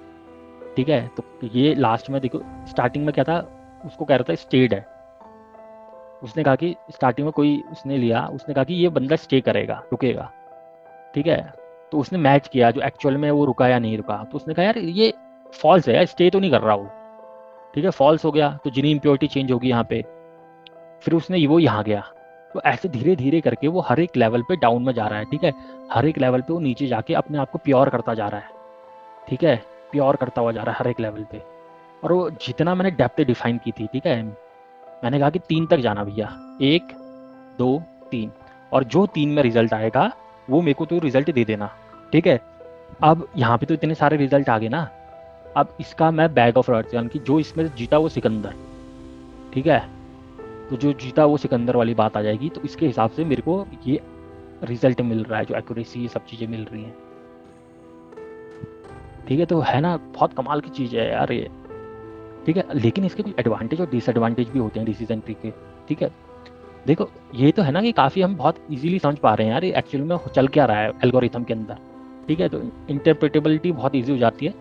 ठीक है। तो ये लास्ट में देखो, स्टार्टिंग में क्या था, उसको कह रहा था स्टेड है, उसने कहा कि स्टार्टिंग में कोई उसने लिया, उसने कहा कि ये बंदा स्टे करेगा, रुकेगा, ठीक है। तो उसने मैच किया जो एक्चुअल में वो रुका या नहीं रुका, तो उसने कहा यार ये फॉल्स है, स्टे तो नहीं कर रहा वो, ठीक है, फॉल्स हो गया, तो जिनी इम्प्योरिटी चेंज होगी यहाँ पे, फिर उसने वो यहाँ गया। तो ऐसे धीरे धीरे करके वो हर एक लेवल पे डाउन में जा रहा है, ठीक है, हर एक लेवल पे वो नीचे जाके अपने आप को प्योर करता जा रहा है, ठीक है, प्योर करता हुआ जा रहा है हर एक लेवल पे। और वो जितना मैंने डेप्थ डिफाइन की थी, ठीक है, मैंने कहा कि 3 तक जाना भैया, 1 2 3, और जो 3 में रिजल्ट आएगा वो मेरे को तो रिजल्ट दे देना, ठीक है। अब यहाँ पे तो इतने सारे रिजल्ट आ गए ना, अब इसका मैं बैग ऑफ अर्थ, यानी कि जो इसमें जीता वो सिकंदर, ठीक है, तो जो जीता वो सिकंदर वाली बात आ जाएगी, तो इसके हिसाब से मेरे को ये रिजल्ट मिल रहा है, जो एक्यूरेसी ये सब चीज़ें मिल रही हैं, ठीक है। तो है ना, बहुत कमाल की चीज़ है यार ये, ठीक है। लेकिन इसके कुछ एडवांटेज और डिसएडवांटेज भी होते हैं डिसीजन ट्री के, ठीक है। देखो ये तो है ना कि काफ़ी हम बहुत इजीली समझ पा रहे हैं यार एक्चुअली में चल क्या रहा है एल्गोरिथम के अंदर, ठीक है, तो इंटरप्रेटेबिलिटी बहुत ईजी हो जाती है।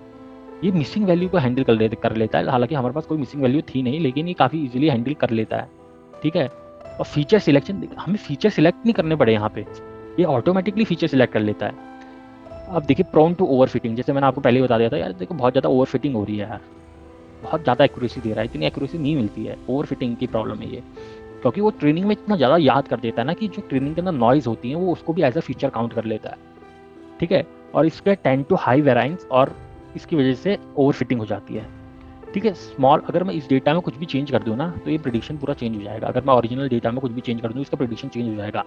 ये मिसिंग वैल्यू को हैंडल कर लेता है, हालांकि हमारे पास कोई मिसिंग वैल्यू थी नहीं, लेकिन ये काफ़ी इजीली हैंडल कर लेता है, ठीक है। और फीचर सिलेक्शन, हमें फीचर सिलेक्ट नहीं करने पड़े यहाँ पे, ये ऑटोमेटिकली फीचर सिलेक्ट कर लेता है। अब देखिए प्रोन टू ओवर फिटिंग, जैसे मैंने आपको पहले ही बता दिया था यार, देखो बहुत ज़्यादा ओवर फिटिंग हो रही है यार, बहुत ज़्यादा एक्यूरेसी दे रहा है, इतनी एक्यूरेसी नहीं मिलती है, ओवर फिटिंग की प्रॉब्लम है ये, क्योंकि वो ट्रेनिंग में इतना ज़्यादा याद कर देता है ना, कि जो ट्रेनिंग के अंदर नॉइज़ होती है वो उसको भी एज अ फीचर काउंट कर लेता है, ठीक है। और इसके 10 टू हाई वेराइंस, और इसकी वजह से ओवर फिटिंग हो जाती है, ठीक है। स्मॉल, अगर मैं इस डेटा में कुछ भी चेंज कर दूँ ना, तो ये प्रेडिक्शन पूरा चेंज हो जाएगा, अगर मैं ओरिजिनल डेटा में कुछ भी चेंज कर दूँ इसका प्रेडिक्शन चेंज हो जाएगा।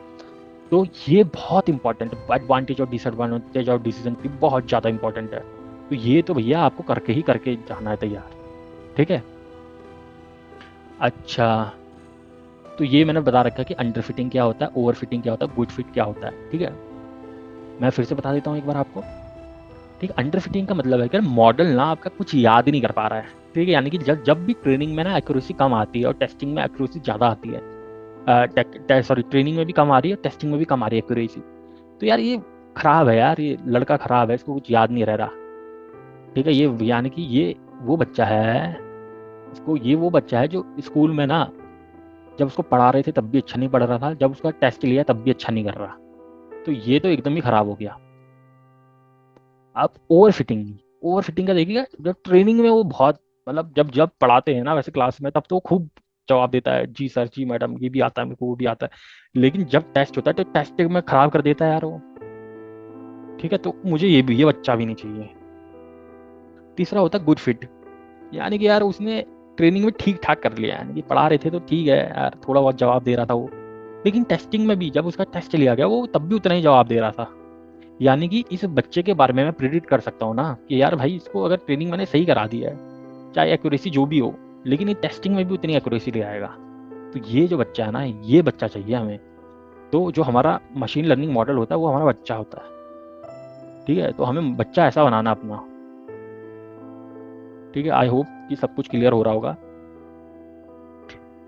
तो ये बहुत इंपॉर्टेंट एडवांटेज और डिसएडवांटेज और डिसीजन ट्री बहुत ज़्यादा इंपॉर्टेंट है, तो ये तो भैया आपको करके ही करके जाना है तैयार, ठीक है। अच्छा, तो ये मैंने बता रखा है कि अंडर फिटिंग क्या होता है, ओवर फिटिंग क्या होता है, गुड फिट क्या होता है, ठीक है। मैं फिर से बता देता हूँ एक बार आपको, ठीक है। अंडर फिटिंग का मतलब है कि मॉडल ना आपका कुछ याद ही नहीं कर पा रहा है, ठीक है। यानी कि जब जब भी ट्रेनिंग में ना एक्यूरेसी कम आती है और टेस्टिंग में एक्यूरेसी ज़्यादा आती है, सॉरी ट्रेनिंग में भी कम आ रही है, टेस्टिंग में भी कम आ रही है एक्यूरेसी, तो यार ये खराब है यार, ये लड़का खराब है, इसको कुछ याद नहीं रह रहा, ठीक है। ये यानी कि ये वो बच्चा है, इसको ये वो बच्चा है जो स्कूल में ना जब उसको पढ़ा रहे थे तब भी अच्छा नहीं पढ़ रहा था, जब उसका टेस्ट लिया तब भी अच्छा नहीं कर रहा, तो ये तो एकदम ही खराब हो गया। अब ओवर फिटिंग का देखिएगा, जब ट्रेनिंग में वो बहुत मतलब जब जब पढ़ाते हैं ना वैसे क्लास में, तब तो वो खूब जवाब देता है, जी सर जी मैडम ये भी आता है मेरे को वो भी आता है, लेकिन जब टेस्ट होता है तो टेस्ट में खराब कर देता है यार वो, ठीक है। तो मुझे ये बच्चा भी नहीं चाहिए। तीसरा होता है गुड फिट, यानी कि यार उसने ट्रेनिंग में ठीक ठाक कर लिया, यानी कि पढ़ा रहे थे तो ठीक है यार, थोड़ा बहुत जवाब दे रहा था वो, लेकिन टेस्टिंग में भी जब उसका टेस्ट लिया गया वो तब भी उतना ही जवाब दे रहा था। यानी कि इस बच्चे के बारे में मैं प्रिडिक्ट कर सकता हूँ ना कि यार भाई इसको अगर ट्रेनिंग मैंने सही करा दिया है, चाहे एक्यूरेसी जो भी हो, लेकिन ये टेस्टिंग में भी उतनी एक्यूरेसी ले आएगा। तो ये जो बच्चा है ना, ये बच्चा चाहिए हमें। तो जो हमारा मशीन लर्निंग मॉडल होता है वो हमारा बच्चा होता है, ठीक है। तो हमें बच्चा ऐसा बनाना अपना, ठीक है। आई होप कि सब कुछ क्लियर हो रहा होगा।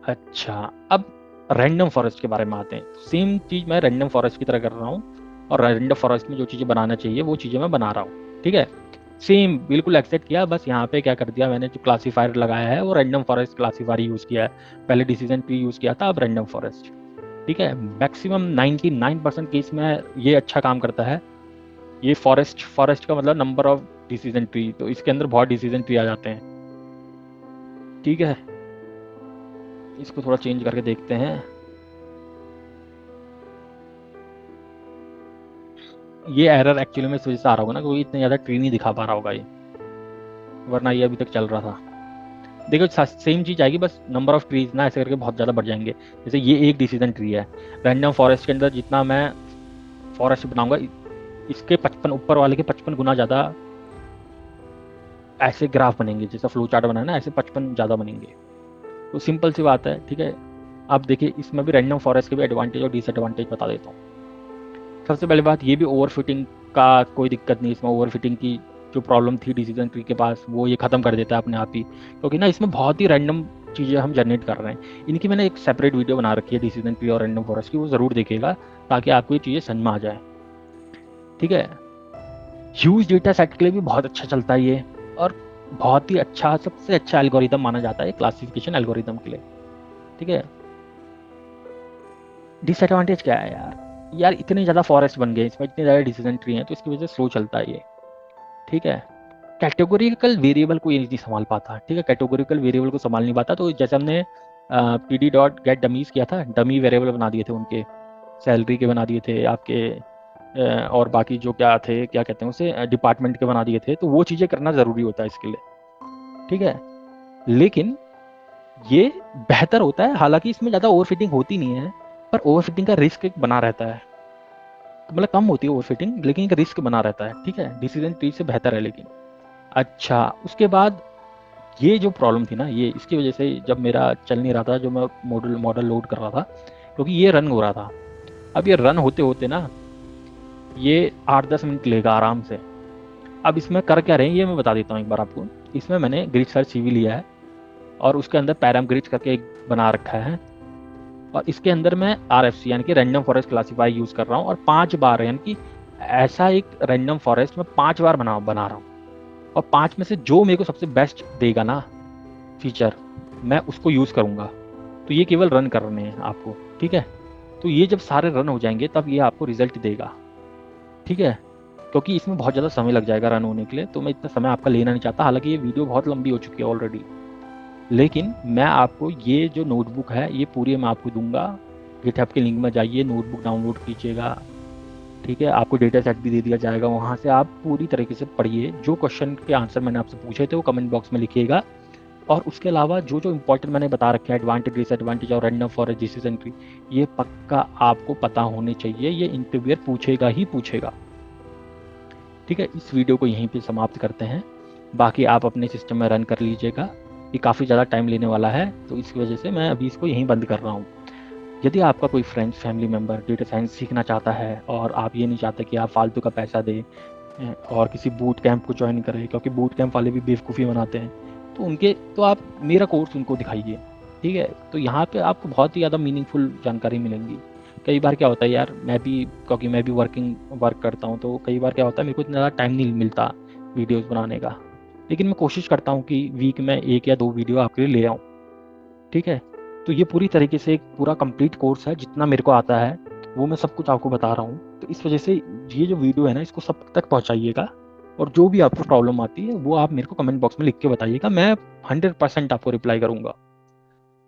अच्छा, अब रैंडम फॉरेस्ट के बारे में आते हैं। सेम चीज़ मैं रैंडम फॉरेस्ट की तरह कर रहा हूँ, और रैंडम फॉरेस्ट में जो चीज़ें बनाना चाहिए वो चीज़ें मैं बना रहा हूँ, ठीक है। सेम बिल्कुल एक्सेप्ट किया, बस यहाँ पे क्या कर दिया मैंने, जो क्लासीफायर लगाया है वो रैंडम फॉरेस्ट क्लासीफायर यूज़ किया है। पहले डिसीजन ट्री यूज़ किया था, अब रैंडम फॉरेस्ट, ठीक है। मैक्सिमम 99% केस में ये अच्छा काम करता है। ये फॉरेस्ट फॉरेस्ट का मतलब नंबर ऑफ डिसीजन ट्री, तो इसके अंदर बहुत डिसीजन ट्री आ जाते हैं, ठीक है। इसको थोड़ा चेंज करके देखते हैं। ये एरर एक्चुअली में इस वजह से आ रहा होगा ना, क्योंकि इतने ज़्यादा ट्री नहीं दिखा पा रहा होगा ये, वरना ये अभी तक चल रहा था। देखो सेम चीज़ आएगी, बस नंबर ऑफ ट्रीज ना ऐसे करके बहुत ज़्यादा बढ़ जाएंगे। जैसे ये एक डिसीजन ट्री है, रैंडम फॉरेस्ट के अंदर जितना मैं फॉरेस्ट बनाऊंगा, इसके 55 ऊपर वाले के 55 गुना ज़्यादा ऐसे ग्राफ बनेंगे, जैसा फ्लो चार्ट बनाना है ऐसे 55 ज़्यादा बनेंगे। तो सिंपल सी बात है, ठीक है। आप देखिए इसमें भी रैंडम फॉरेस्ट के भी एडवांटेज और डिसएडवांटेज बता देता हूँ। सबसे पहली बात, ये भी ओवर फिटिंग का कोई दिक्कत नहीं, इसमें ओवर फिटिंग की जो प्रॉब्लम थी डिसीजन ट्री के पास वो ये ख़त्म कर देता है अपने आप ही, क्योंकि ना इसमें बहुत ही रैंडम चीज़ें हम जनरेट कर रहे हैं। इनकी मैंने एक सेपरेट वीडियो बना रखी है डिसीजन ट्री और रैंडम फॉरेस्ट की, वो ज़रूर देखिएगा ताकि आपको ये चीज़ें समझ में आ जाए, ठीक है। ह्यूज डेटा सेट के लिए भी बहुत अच्छा चलता है ये, और बहुत ही अच्छा, सबसे अच्छा एल्गोरिदम माना जाता है क्लासिफिकेशन एल्गोरिदम के लिए, ठीक है। डिसएडवांटेज क्या है यार, यार इतने ज़्यादा फॉरेस्ट बन गए इसमें, इतने ज़्यादा डिसीजन ट्री हैं, तो इसकी वजह से स्लो चलता है ये, ठीक है। कैटेगोरिकल वेरिएबल को ये नहीं संभाल पाता, ठीक है। कैटेगोरिकल वेरिएबल को संभाल नहीं पाता, तो जैसे हमने P D dot gate dummies किया था, डमी वेरिएबल बना दिए थे उनके, सैलरी के बना दिए थे आपके, और बाकी जो क्या थे, क्या कहते हैं उसे, डिपार्टमेंट के बना दिए थे, तो वो चीज़ें करना ज़रूरी होता है इसके लिए, ठीक है। लेकिन ये बेहतर होता है, हालांकि इसमें ज़्यादा ओवर फिटिंग होती नहीं है, पर ओवर फिटिंग का रिस्क एक बना रहता है, मतलब कम होती है ओवर फिटिंग लेकिन एक रिस्क बना रहता है, ठीक है। डिसीजन ट्री से बेहतर है लेकिन। अच्छा, उसके बाद ये जो प्रॉब्लम थी ना, ये इसकी वजह से जब मेरा चल नहीं रहा था, जो मैं मॉडल मॉडल लोड कर रहा था, क्योंकि ये रन हो रहा था। अब ये रन होते होते ना ये 8-10 मिनट लेगा आराम से। अब इसमें कर क्या रहे हैं ये मैं बता देता हूँ एक बार आपको। इसमें मैंने ग्रिड सर्च सीवी लिया है, और उसके अंदर पैराम ग्रिड्स करके एक बना रखा है, और इसके अंदर मैं RFC यानी कि रैंडम फॉरेस्ट क्लासीफाई यूज़ कर रहा हूँ, और 5 बार यानी कि ऐसा एक रैंडम फॉरेस्ट में 5 बार बना रहा हूँ, और 5 में से जो मेरे को सबसे बेस्ट देगा ना फीचर, मैं उसको यूज़ करूँगा। तो ये केवल रन करने हैं आपको, ठीक है। तो ये जब सारे रन हो जाएंगे तब ये आपको रिजल्ट देगा, ठीक है। क्योंकि इसमें बहुत ज़्यादा समय लग जाएगा रन होने के लिए, तो मैं इतना समय आपका लेना नहीं चाहता, हालांकि ये वीडियो बहुत लंबी हो चुकी है ऑलरेडी, लेकिन मैं आपको ये जो नोटबुक है ये पूरी मैं आपको दूंगा। गिटहब के लिंक में जाइए, नोटबुक डाउनलोड कीजिएगा, ठीक है। आपको डेटा सेट भी दे दिया जाएगा, वहाँ से आप पूरी तरीके से पढ़िए। जो क्वेश्चन के आंसर मैंने आपसे पूछे थे वो कमेंट बॉक्स में लिखिएगा, और उसके अलावा जो जो इंपॉर्टेंट मैंने बता रखे हैं, एडवांटेज डिसएडवांटेज और रैंडम फॉरेस्ट डिसीजन ट्री, ये पक्का आपको पता होने चाहिए, ये इंटरव्यूअर पूछेगा ही पूछेगा। ठीक है, इस वीडियो को यहीं पे समाप्त करते हैं। बाकी आप अपने सिस्टम में रन कर लीजिएगा, ये काफ़ी ज़्यादा टाइम लेने वाला है, तो इसकी वजह से मैं अभी इसको यहीं बंद कर रहा हूँ। यदि आपका कोई friends family member data science सीखना चाहता है और आप ये नहीं चाहते कि आप फालतू का पैसा दें और किसी बूट कैंप को ज्वाइन करें, क्योंकि बूट कैंप वाले भी बेवकूफ़ी बनाते हैं, तो आप मेरा कोर्स उनको दिखाइए। ठीक है, तो यहाँ पे आपको बहुत ही ज़्यादा मीनिंगफुल जानकारी मिलेंगी। कई बार क्या होता है यार, क्योंकि मैं भी वर्क करता हूँ, तो कई बार क्या होता है मेरे को इतना ज़्यादा टाइम नहीं मिलता वीडियोस बनाने का, लेकिन मैं कोशिश करता हूँ कि वीक में 1 या 2 वीडियो आपके लिए ले आऊँ। ठीक है, तो ये पूरी तरीके से एक पूरा कंप्लीट कोर्स है, जितना मेरे को आता है वो मैं सब कुछ आपको बता रहा हूँ। तो इस वजह से ये जो वीडियो है ना, इसको सब तक पहुँचाइएगा, और जो भी आपको प्रॉब्लम आती है वो आप मेरे को कमेंट बॉक्स में लिख के बताइएगा, मैं 100% आपको रिप्लाई करूँगा।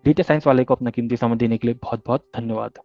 डेटा साइंस वाले को अपना कीमती समय देने के लिए बहुत बहुत धन्यवाद।